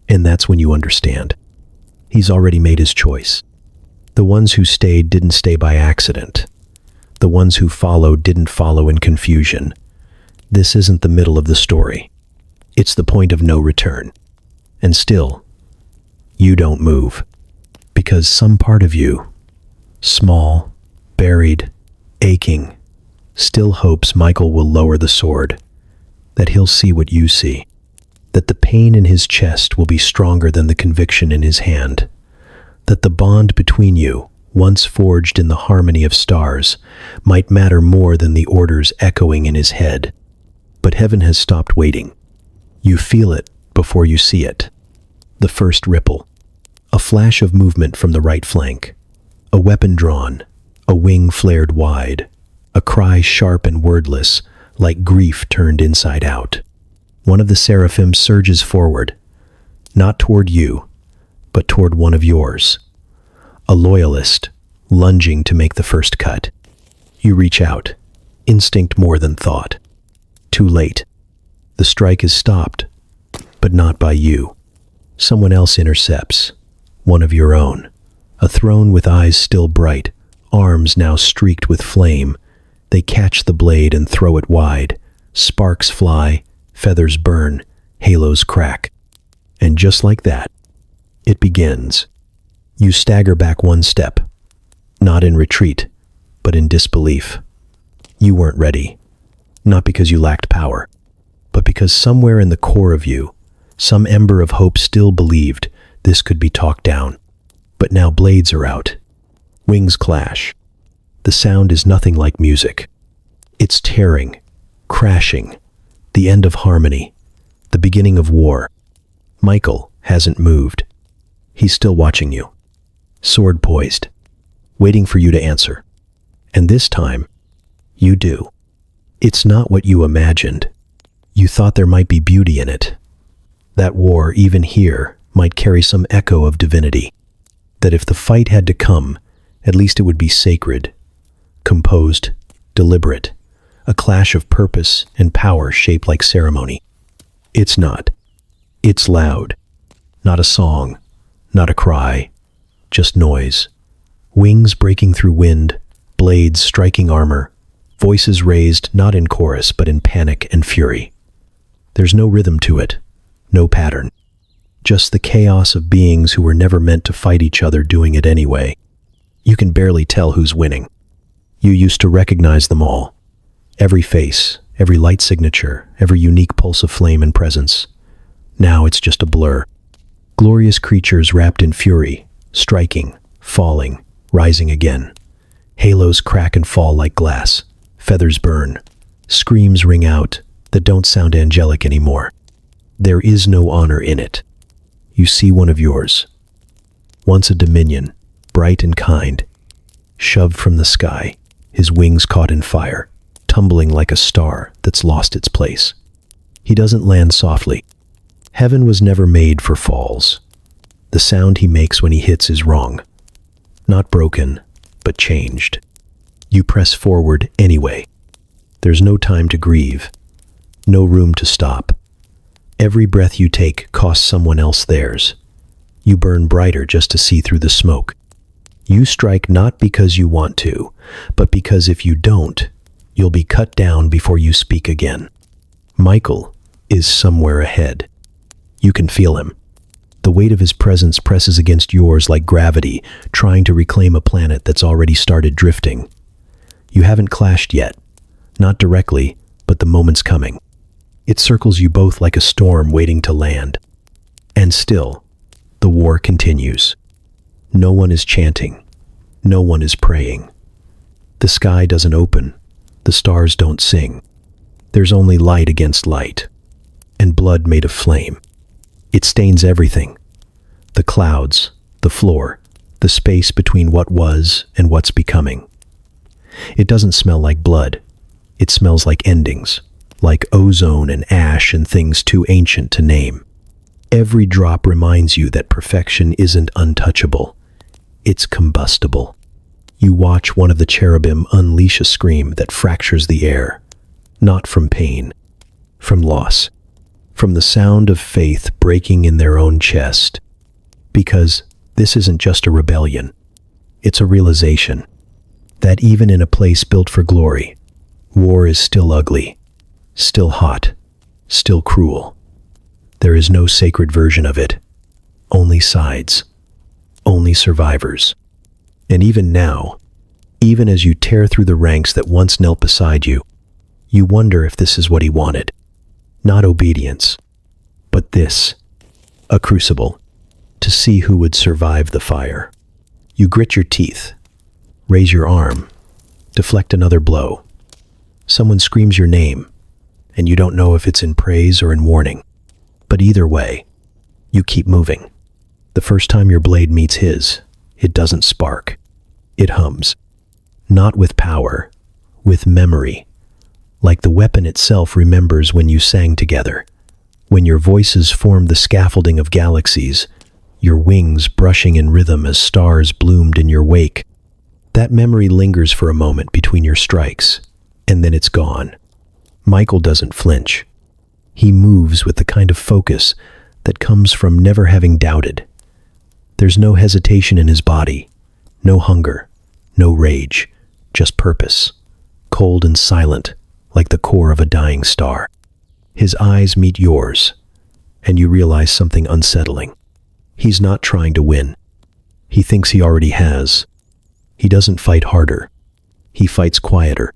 And that's when you understand. He's already made his choice. The ones who stayed didn't stay by accident. The ones who followed didn't follow in confusion. This isn't the middle of the story. It's the point of no return. And still, you don't move. Because some part of you, small, buried, aching, still hopes Michael will lower the sword, that he'll see what you see, that the pain in his chest will be stronger than the conviction in his hand, that the bond between you, once forged in the harmony of stars, might matter more than the orders echoing in his head. But heaven has stopped waiting. You feel it before you see it. The first ripple, a flash of movement from the right flank, a weapon drawn, a wing flared wide, a cry sharp and wordless, like grief turned inside out. One of the seraphim surges forward, not toward you, but toward one of yours. A loyalist, lunging to make the first cut. You reach out, instinct more than thought. Too late. The strike is stopped, but not by you. Someone else intercepts, one of your own. A throne with eyes still bright, arms now streaked with flame. They catch the blade and throw it wide. Sparks fly, feathers burn, halos crack. And just like that, it begins. You stagger back one step, not in retreat, but in disbelief. You weren't ready, not because you lacked power, but because somewhere in the core of you, some ember of hope still believed this could be talked down. But now blades are out. Wings clash. The sound is nothing like music. It's tearing, crashing, the end of harmony, the beginning of war. Michael hasn't moved. He's still watching you, sword poised, waiting for you to answer. And this time, you do. It's not what you imagined. You thought there might be beauty in it. That war, even here, might carry some echo of divinity. That if the fight had to come, at least it would be sacred, composed, deliberate, a clash of purpose and power shaped like ceremony. It's not. It's loud. Not a song, not a cry, just noise. Wings breaking through wind, blades striking armor, voices raised not in chorus but in panic and fury. There's no rhythm to it, no pattern. Just the chaos of beings who were never meant to fight each other doing it anyway. You can barely tell who's winning. You used to recognize them all. Every face, every light signature, every unique pulse of flame and presence. Now it's just a blur. Glorious creatures wrapped in fury, striking, falling, rising again. Halos crack and fall like glass. Feathers burn. Screams ring out that don't sound angelic anymore. There is no honor in it. You see one of yours. Once a dominion, bright and kind, shoved from the sky, his wings caught in fire, tumbling like a star that's lost its place. He doesn't land softly. Heaven was never made for falls. The sound he makes when he hits is wrong. Not broken, but changed. You press forward anyway. There's no time to grieve, no room to stop. Every breath you take costs someone else theirs. You burn brighter just to see through the smoke. You strike not because you want to, but because if you don't, you'll be cut down before you speak again. Michael is somewhere ahead. You can feel him. The weight of his presence presses against yours like gravity, trying to reclaim a planet that's already started drifting. You haven't clashed yet. Not directly, but the moment's coming. It circles you both like a storm waiting to land. And still, the war continues. No one is chanting. No one is praying. The sky doesn't open. The stars don't sing. There's only light against light, and blood made of flame. It stains everything. The clouds, the floor, the space between what was and what's becoming. It doesn't smell like blood. It smells like endings, like ozone and ash and things too ancient to name. Every drop reminds you that perfection isn't untouchable. It's combustible. You watch one of the cherubim unleash a scream that fractures the air, not from pain, from loss, from the sound of faith breaking in their own chest. Because this isn't just a rebellion. It's a realization that even in a place built for glory, war is still ugly, still hot, still cruel. There is no sacred version of it. Only sides. Only survivors. And even now, Even as you tear through the ranks that once knelt beside you, you wonder if this is what he wanted. Not obedience, but this, a crucible, to see who would survive the fire. You grit your teeth, raise your arm, deflect another blow. Someone screams your name, and you don't know if it's in praise or in warning. But either way, you keep moving. The first time your blade meets his, it doesn't spark. It hums. Not with power, with memory. Like the weapon itself remembers when you sang together. When your voices formed the scaffolding of galaxies, your wings brushing in rhythm as stars bloomed in your wake. That memory lingers for a moment between your strikes, and then it's gone. Michael doesn't flinch. He moves with the kind of focus that comes from never having doubted. There's no hesitation in his body, no hunger, no rage, just purpose, cold and silent, like the core of a dying star. His eyes meet yours, and you realize something unsettling. He's not trying to win. He thinks he already has. He doesn't fight harder. He fights quieter.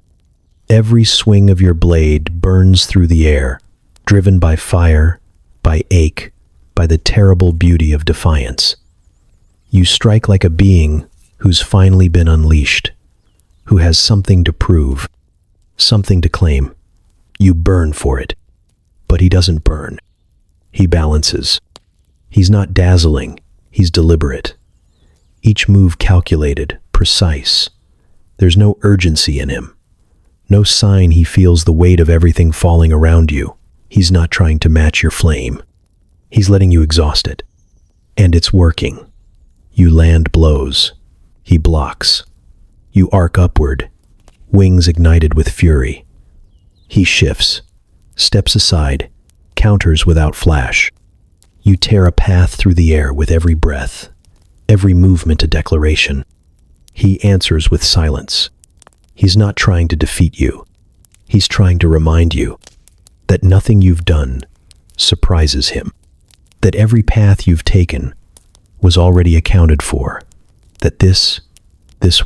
Every swing of your blade burns through the air, driven by fire, by ache, by the terrible beauty of defiance. You strike like a being who's finally been unleashed, who has something to prove, something to claim. You burn for it. But he doesn't burn. He balances. He's not dazzling, he's deliberate. Each move calculated, precise. There's no urgency in him. No sign he feels the weight of everything falling around you. He's not trying to match your flame. He's letting you exhaust it. And it's working. You land blows. He blocks. You arc upward, wings ignited with fury. He shifts, steps aside, counters without flash. You tear a path through the air with every breath, every movement a declaration. He answers with silence. He's not trying to defeat you. He's trying to remind you that nothing you've done surprises him, that every path you've taken was already accounted for, that this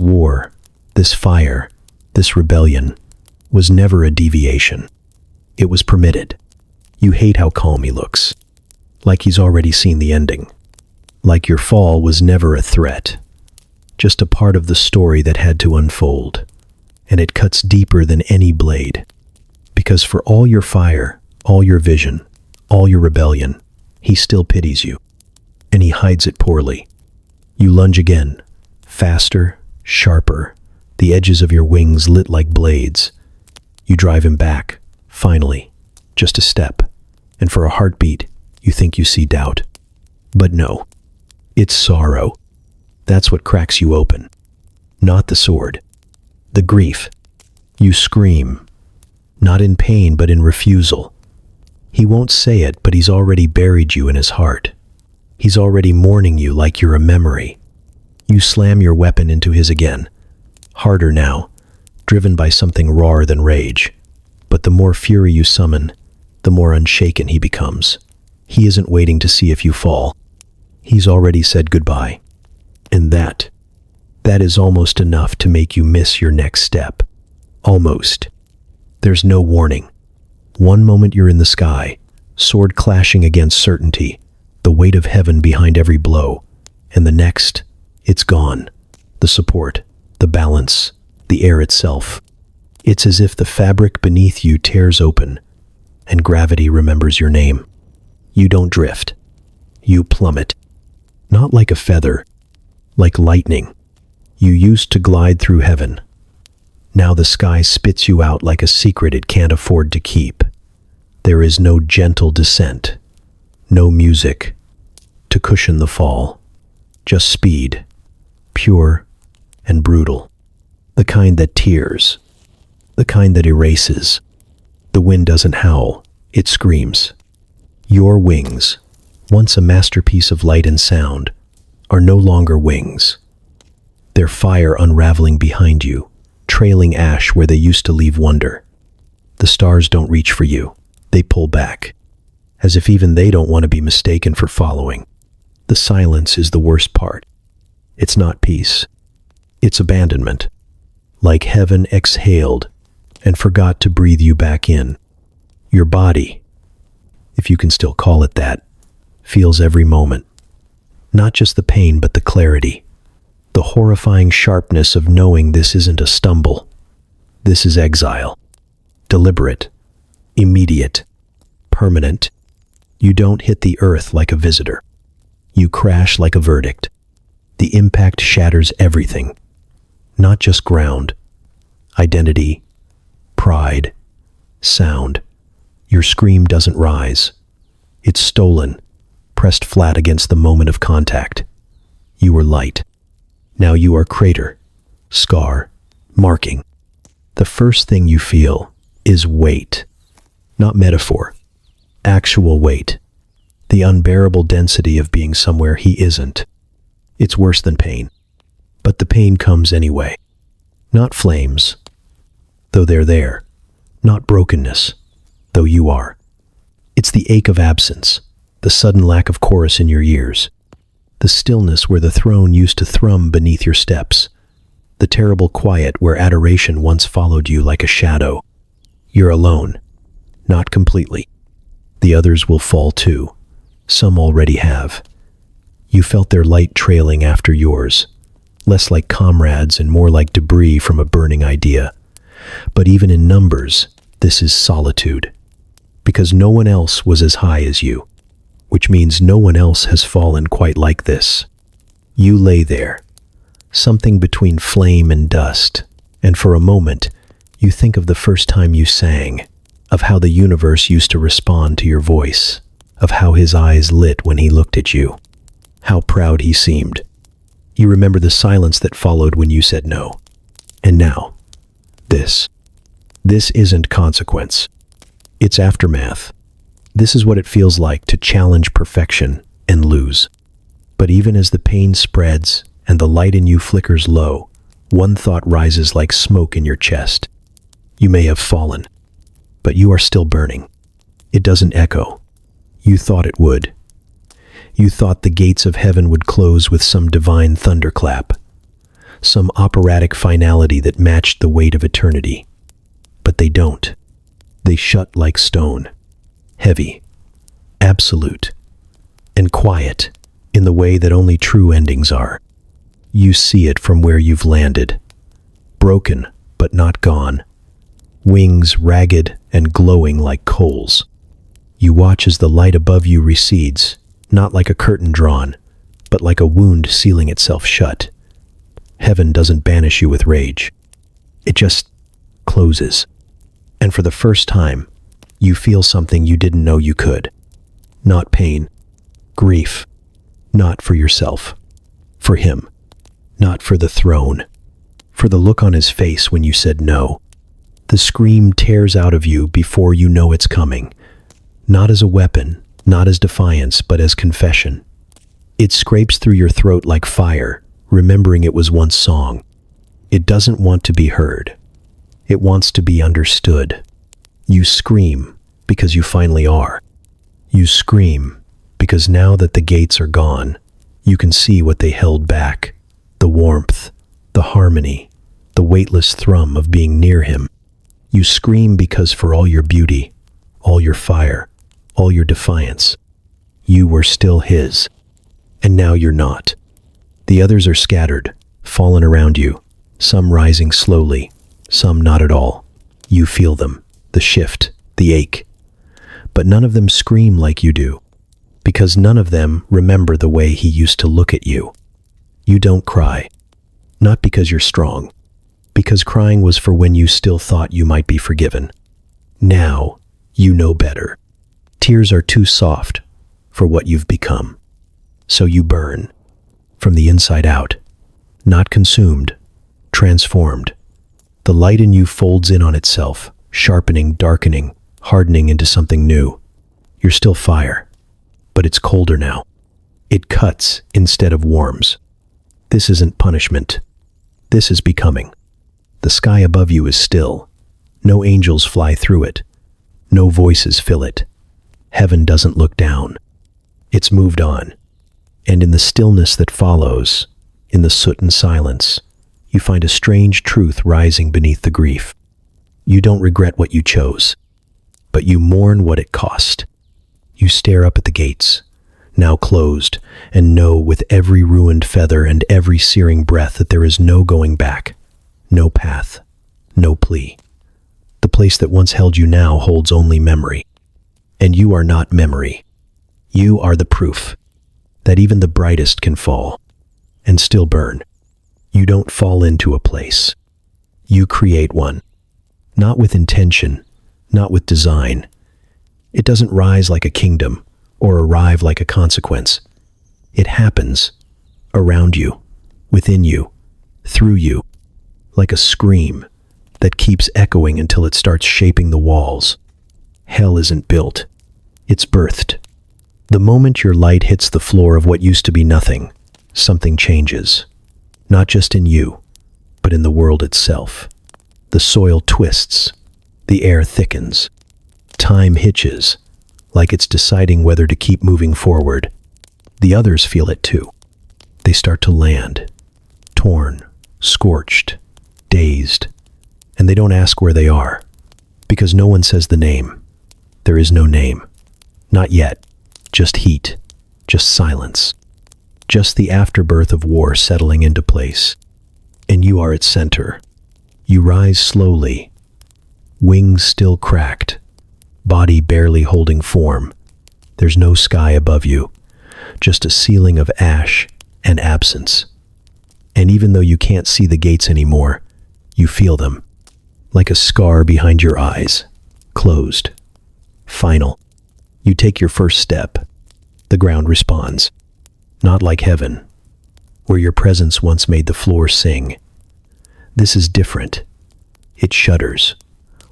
war, this fire, this rebellion was never a deviation. It was permitted. You hate how calm he looks, like he's already seen the ending, like your fall was never a threat, just a part of the story that had to unfold. And it cuts deeper than any blade, because for all your fire, all your vision, all your rebellion, he still pities you, and he hides it poorly. You lunge again, faster, sharper, the edges of your wings lit like blades. You drive him back, finally, just a step, and for a heartbeat, you think you see doubt. But no, it's sorrow. That's what cracks you open, not the sword. The grief. You scream, not in pain but in refusal. He won't say it, but he's already buried you in his heart. He's already mourning you like you're a memory. You slam your weapon into his again, harder now, driven by something rawer than rage. But the more fury you summon, the more unshaken he becomes. He isn't waiting to see if you fall. He's already said goodbye. And that is almost enough to make you miss your next step. Almost. There's no warning. One moment you're in the sky, sword clashing against certainty, the weight of heaven behind every blow, and the next, it's gone. The support, the balance, the air itself. It's as if the fabric beneath you tears open, and gravity remembers your name. You don't drift. You plummet. Not like a feather, like lightning. You used to glide through heaven. Now the sky spits you out like a secret it can't afford to keep. There is no gentle descent, no music to cushion the fall. Just speed, pure and brutal. The kind that tears, the kind that erases. The wind doesn't howl, it screams. Your wings, once a masterpiece of light and sound, are no longer wings. Their fire unraveling behind you, trailing ash where they used to leave wonder. The stars don't reach for you. They pull back, as if even they don't want to be mistaken for following. The silence is the worst part. It's not peace. It's abandonment. like heaven exhaled and forgot to breathe you back in. Your body, if you can still call it that, feels every moment. Not just the pain, but the clarity. The horrifying sharpness of knowing this isn't a stumble. This is exile. Deliberate, immediate, permanent. You don't hit the earth like a visitor. You crash like a verdict. The impact shatters everything. Not just ground, identity, pride, sound. Your scream doesn't rise. It's stolen, pressed flat against the moment of contact. You were light. Now you are crater, scar, marking. The first thing you feel is weight. Not metaphor, actual weight. The unbearable density of being somewhere he isn't. It's worse than pain. But the pain comes anyway. Not flames, though they're there. Not brokenness, though you are. It's the ache of absence, the sudden lack of chorus in your ears, the stillness where the throne used to thrum beneath your steps, the terrible quiet where adoration once followed you like a shadow. You're alone, not completely. The others will fall too. Some already have. You felt their light trailing after yours, less like comrades and more like debris from a burning idea. But even in numbers, this is solitude, because no one else was as high as you, which means no one else has fallen quite like this. You lay there, something between flame and dust, and for a moment, you think of the first time you sang, of how the universe used to respond to your voice, of how his eyes lit when he looked at you, how proud he seemed. You remember the silence that followed when you said no. And now, this. This isn't consequence. It's aftermath. This is what it feels like to challenge perfection and lose. But even as the pain spreads and the light in you flickers low, one thought rises like smoke in your chest. You may have fallen, but you are still burning. It doesn't echo. You thought it would. You thought the gates of heaven would close with some divine thunderclap, some operatic finality that matched the weight of eternity. But they don't. They shut like stone, heavy, absolute, and quiet in the way that only true endings are. You see it from where you've landed, broken but not gone, wings ragged and glowing like coals. You watch as the light above you recedes, not like a curtain drawn, but like a wound sealing itself shut. Heaven doesn't banish you with rage. It just closes. And for the first time, you feel something you didn't know you could. Not pain, grief, not for yourself, for him, not for the throne, for the look on his face when you said no. The scream tears out of you before you know it's coming, not as a weapon, not as defiance, but as confession. It scrapes through your throat like fire, remembering it was once song. It doesn't want to be heard. It wants to be understood. You scream because you finally are. You scream because now that the gates are gone, you can see what they held back. The warmth, the harmony, the weightless thrum of being near him. You scream because for all your beauty, all your fire, all your defiance, you were still his. And now you're not. The others are scattered, fallen around you, some rising slowly, some not at all. You feel them, the shift, the ache. But none of them scream like you do, because none of them remember the way he used to look at you. You don't cry, not because you're strong, because crying was for when you still thought you might be forgiven. Now, you know better. Tears are too soft for what you've become. So you burn, from the inside out, not consumed, transformed. The light in you folds in on itself, sharpening, darkening, hardening into something new. You're still fire, but it's colder now. It cuts instead of warms. This isn't punishment. This is becoming. The sky above you is still. No angels fly through it. No voices fill it. Heaven doesn't look down. It's moved on. And in the stillness that follows, in the soot and silence, you find a strange truth rising beneath the grief. You don't regret what you chose, but you mourn what it cost. You stare up at the gates, now closed, and know with every ruined feather and every searing breath that there is no going back, no path, no plea. The place that once held you now holds only memory. And you are not memory. You are the proof that even the brightest can fall and still burn. You don't fall into a place. You create one. Not with intention, not with design. It doesn't rise like a kingdom or arrive like a consequence. It happens around you, within you, through you, like a scream that keeps echoing until it starts shaping the walls. Hell isn't built, it's birthed. The moment your light hits the floor of what used to be nothing, something changes. Not just in you, but in the world itself. The soil twists, the air thickens, time hitches, like it's deciding whether to keep moving forward. The others feel it too. They start to land, torn, scorched, dazed, and they don't ask where they are, because no one says the name. There is no name. Not yet. Just heat, just silence, just the afterbirth of war settling into place. And you are its center. You rise slowly, wings still cracked, body barely holding form. There's no sky above you, just a ceiling of ash and absence. And even though you can't see the gates anymore, you feel them, like a scar behind your eyes, closed, final. You take your first step. The ground responds. Not like heaven, where your presence once made the floor sing. This is different. It shudders,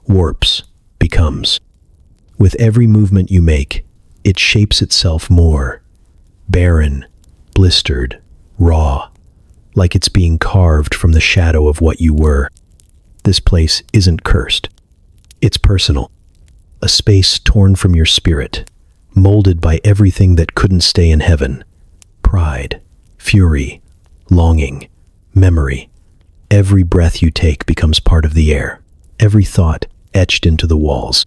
warps, becomes. With every movement you make, it shapes itself more. Barren, blistered, raw, like it's being carved from the shadow of what you were. This place isn't cursed. It's personal. A space torn from your spirit, molded by everything that couldn't stay in heaven. Pride, fury, longing, memory. Every breath you take becomes part of the air, every thought etched into the walls.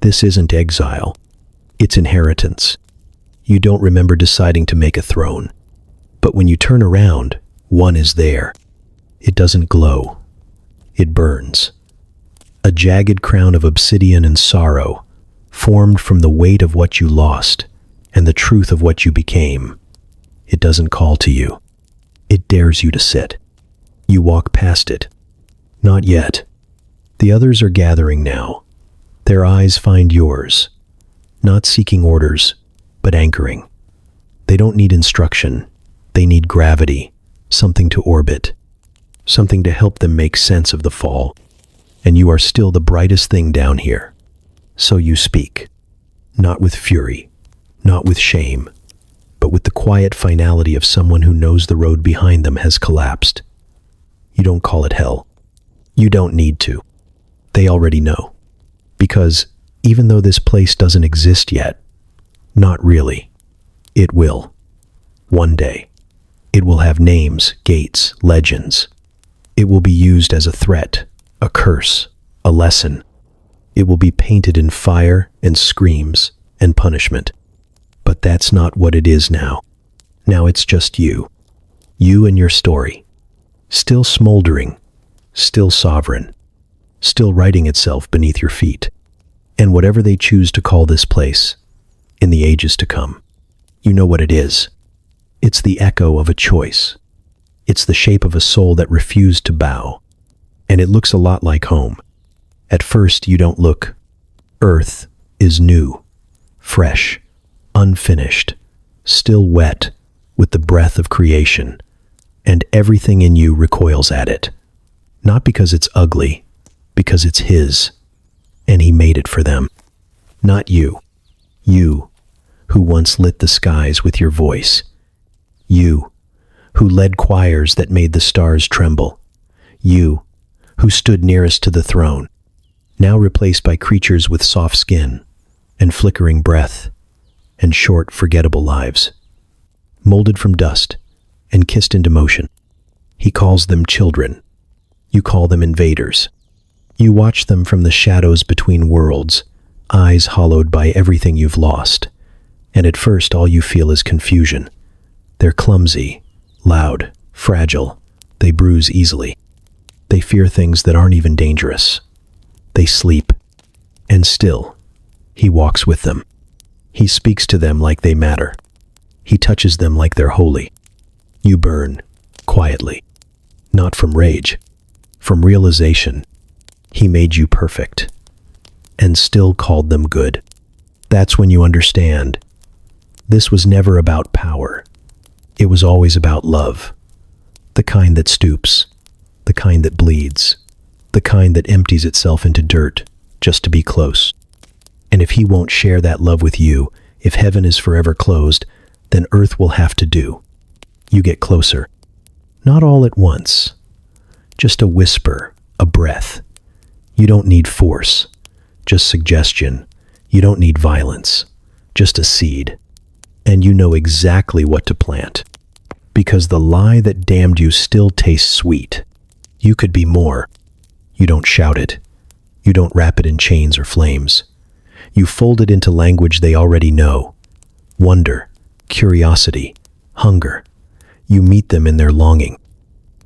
This isn't exile, it's inheritance. You don't remember deciding to make a throne, but when you turn around, one is there. It doesn't glow, it burns. A jagged crown of obsidian and sorrow, formed from the weight of what you lost and the truth of what you became. It doesn't call to you. It dares you to sit. You walk past it. Not yet. The others are gathering now. Their eyes find yours, not seeking orders, but anchoring. They don't need instruction. They need gravity, something to orbit, something to help them make sense of the fall. And you are still the brightest thing down here. So you speak, not with fury, not with shame, but with the quiet finality of someone who knows the road behind them has collapsed. You don't call it hell. You don't need to. They already know. Because even though this place doesn't exist yet, not really, it will. One day, it will have names, gates, legends. It will be used as a threat, a curse, a lesson. It will be painted in fire and screams and punishment. But that's not what it is now. Now it's just you. You and your story. Still smoldering, still sovereign, still writing itself beneath your feet. And whatever they choose to call this place, in the ages to come, you know what it is. It's the echo of a choice. It's the shape of a soul that refused to bow. And it looks a lot like home. At first, you don't look. Earth is new, fresh, unfinished, still wet with the breath of creation, and everything in you recoils at it. Not because it's ugly, because it's his, and he made it for them. Not you. You, who once lit the skies with your voice. You, who led choirs that made the stars tremble. You, who stood nearest to the throne, now replaced by creatures with soft skin and flickering breath and short, forgettable lives, molded from dust and kissed into motion. He calls them children. You call them invaders. You watch them from the shadows between worlds, eyes hollowed by everything you've lost. And at first all you feel is confusion. They're clumsy, loud, fragile. They bruise easily. They fear things that aren't even dangerous. They sleep. And still, he walks with them. He speaks to them like they matter. He touches them like they're holy. You burn, quietly. Not from rage, from realization. He made you perfect, and still called them good. That's when you understand. This was never about power. It was always about love. The kind that stoops, the kind that bleeds, the kind that empties itself into dirt just to be close. And if he won't share that love with you, if heaven is forever closed, then earth will have to do. You get closer. Not all at once. Just a whisper, a breath. You don't need force, just suggestion. You don't need violence, just a seed. And you know exactly what to plant. Because the lie that damned you still tastes sweet. You could be more. You don't shout it. You don't wrap it in chains or flames. You fold it into language they already know. Wonder, curiosity, hunger. You meet them in their longing.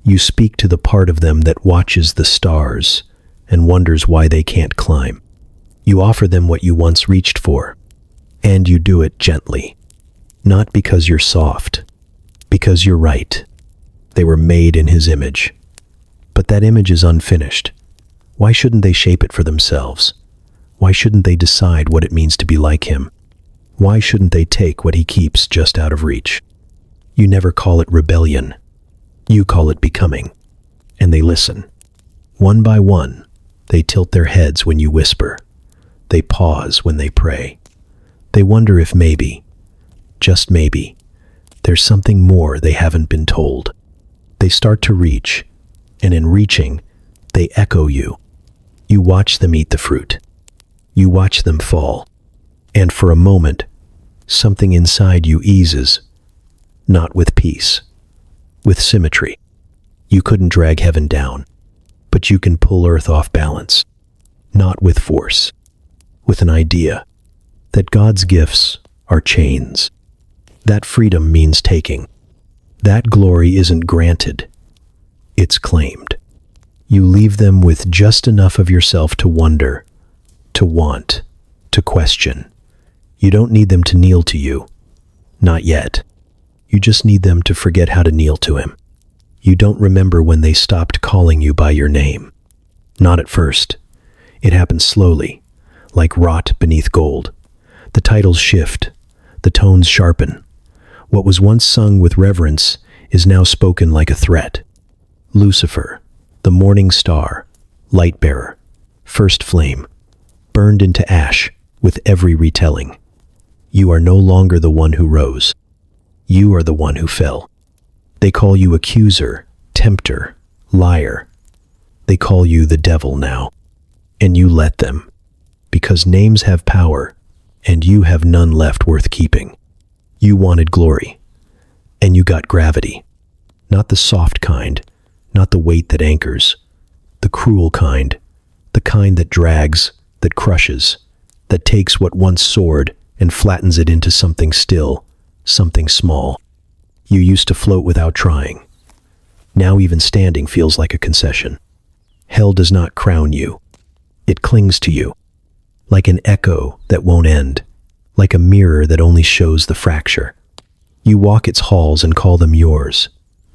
You speak to the part of them that watches the stars and wonders why they can't climb. You offer them what you once reached for, and you do it gently. Not because you're soft, because you're right. They were made in his image. But that image is unfinished. Why shouldn't they shape it for themselves? Why shouldn't they decide what it means to be like him? Why shouldn't they take what he keeps just out of reach? You never call it rebellion. You call it becoming. And they listen. One by one, they tilt their heads when you whisper. They pause when they pray. They wonder if maybe, just maybe, there's something more they haven't been told. They start to reach, and in reaching, they echo you. You watch them eat the fruit. You watch them fall. And for a moment, something inside you eases, not with peace, with symmetry. You couldn't drag heaven down, but you can pull earth off balance, not with force, with an idea that God's gifts are chains. That freedom means taking. That glory isn't granted, it's claimed. You leave them with just enough of yourself to wonder, to want, to question. You don't need them to kneel to you. Not yet. You just need them to forget how to kneel to him. You don't remember when they stopped calling you by your name. Not at first. It happens slowly, like rot beneath gold. The titles shift. The tones sharpen. What was once sung with reverence is now spoken like a threat. Lucifer, the morning star, light bearer, first flame, burned into ash with every retelling. You are no longer the one who rose. You are the one who fell. They call you accuser, tempter, liar. They call you the devil now. And you let them. Because names have power, and you have none left worth keeping. You wanted glory, and you got gravity. Not the soft kind, not the weight that anchors. The cruel kind, the kind that drags, that crushes, that takes what once soared and flattens it into something still, something small. You used to float without trying. Now even standing feels like a concession. Hell does not crown you. It clings to you, like an echo that won't end, like a mirror that only shows the fracture. You walk its halls and call them yours,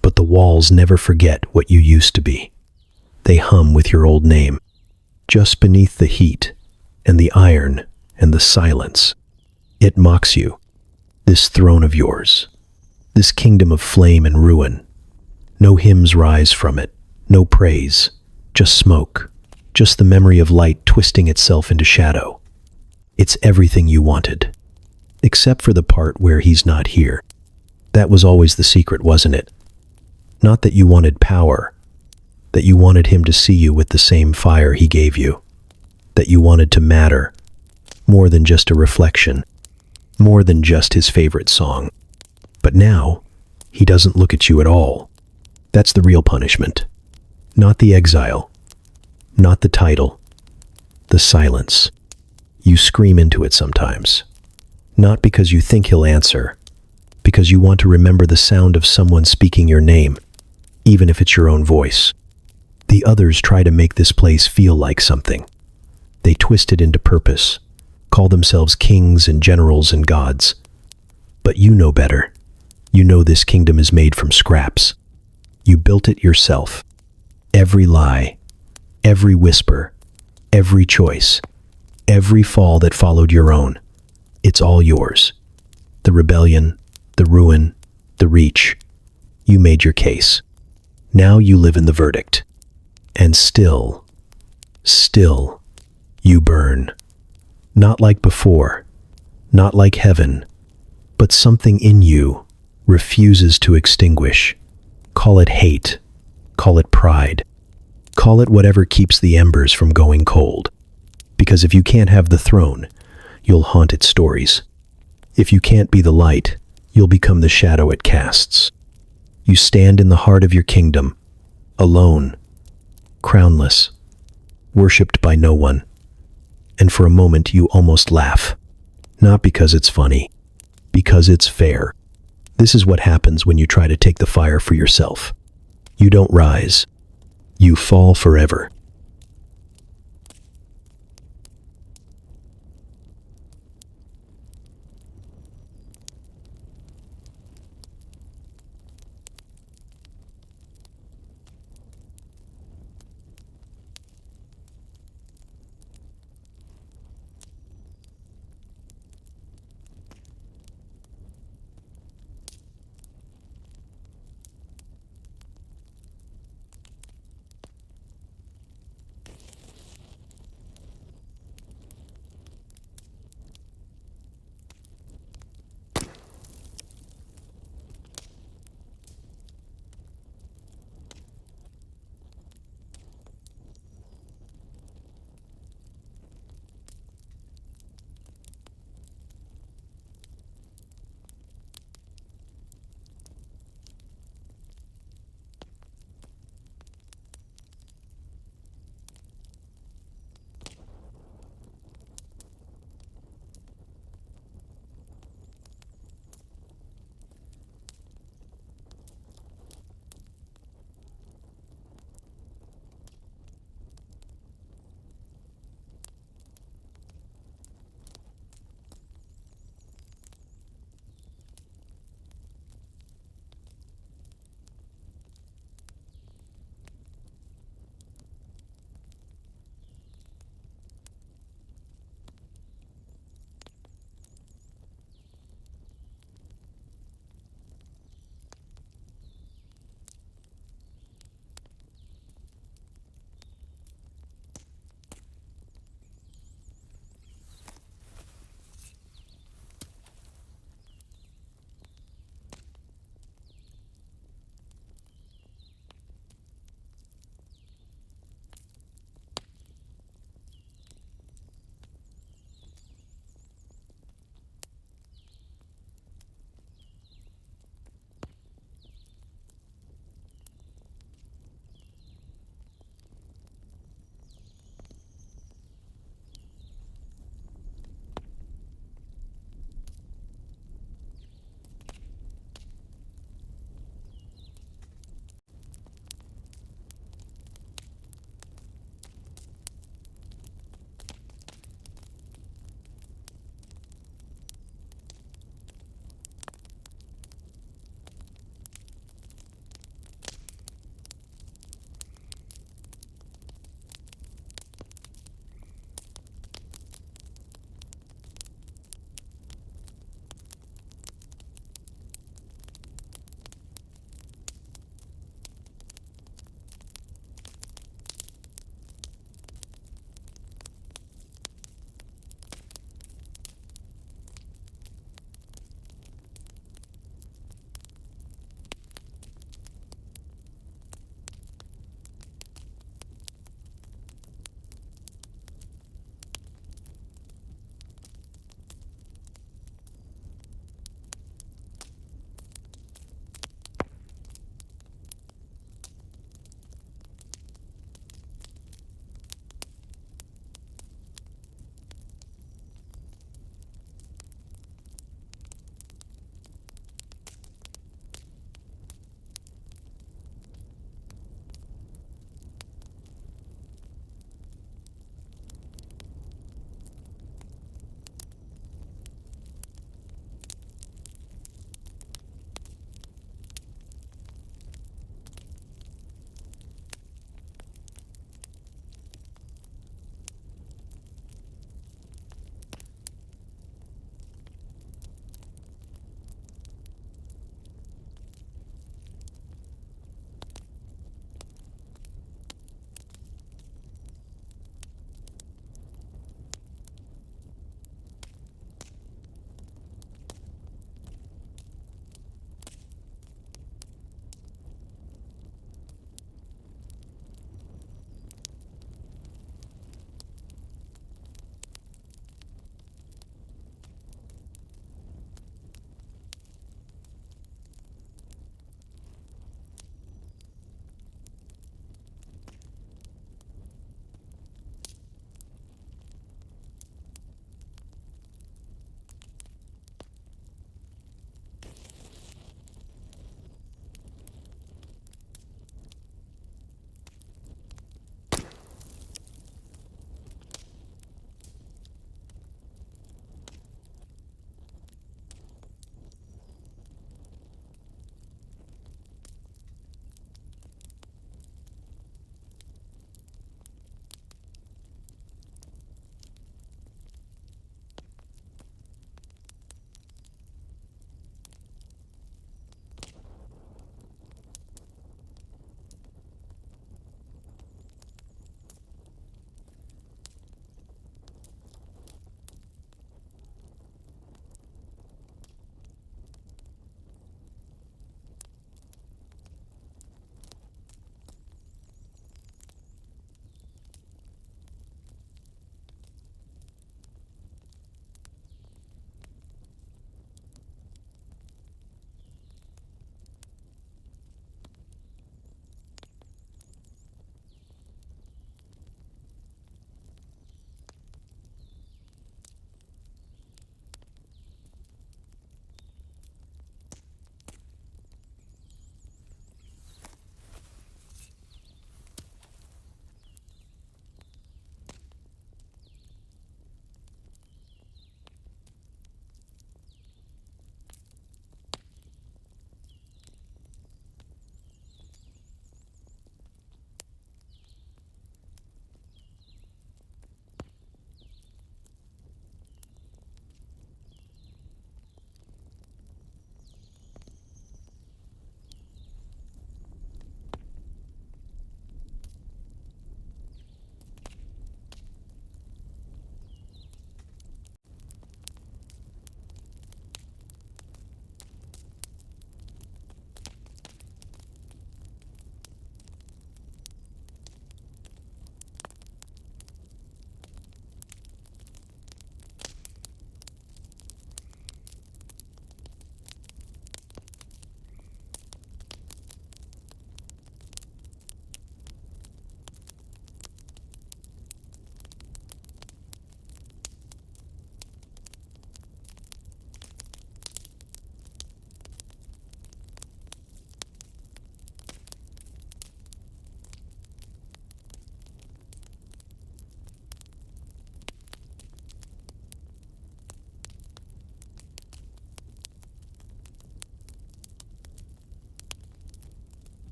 but the walls never forget what you used to be. They hum with your old name, just beneath the heat and the iron and the silence. It mocks you, this throne of yours, this kingdom of flame and ruin. No hymns rise from it, no praise, just smoke, just the memory of light twisting itself into shadow. It's everything you wanted, except for the part where he's not here. That was always the secret, wasn't it? Not that you wanted power, that you wanted him to see you with the same fire he gave you, that you wanted to matter, more than just a reflection, more than just his favorite song. But now, he doesn't look at you at all. That's the real punishment. Not the exile, not the title, the silence. You scream into it sometimes. Not because you think he'll answer, because you want to remember the sound of someone speaking your name, even if it's your own voice. The others try to make this place feel like something. They twist it into purpose, call themselves kings and generals and gods. But you know better. You know this kingdom is made from scraps. You built it yourself. Every lie, every whisper, every choice, every fall that followed your own. It's all yours. The rebellion, the ruin, the reach. You made your case. Now you live in the verdict. And still, you burn. Not like before, not like heaven, but something in you refuses to extinguish. Call it hate, call it pride, call it whatever keeps the embers from going cold. Because if you can't have the throne, you'll haunt its stories. If you can't be the light, you'll become the shadow it casts. You stand in the heart of your kingdom, alone, crownless, worshipped by no one. And for a moment you almost laugh. Not because it's funny, because it's fair. This is what happens when you try to take the fire for yourself. You don't rise. You fall forever.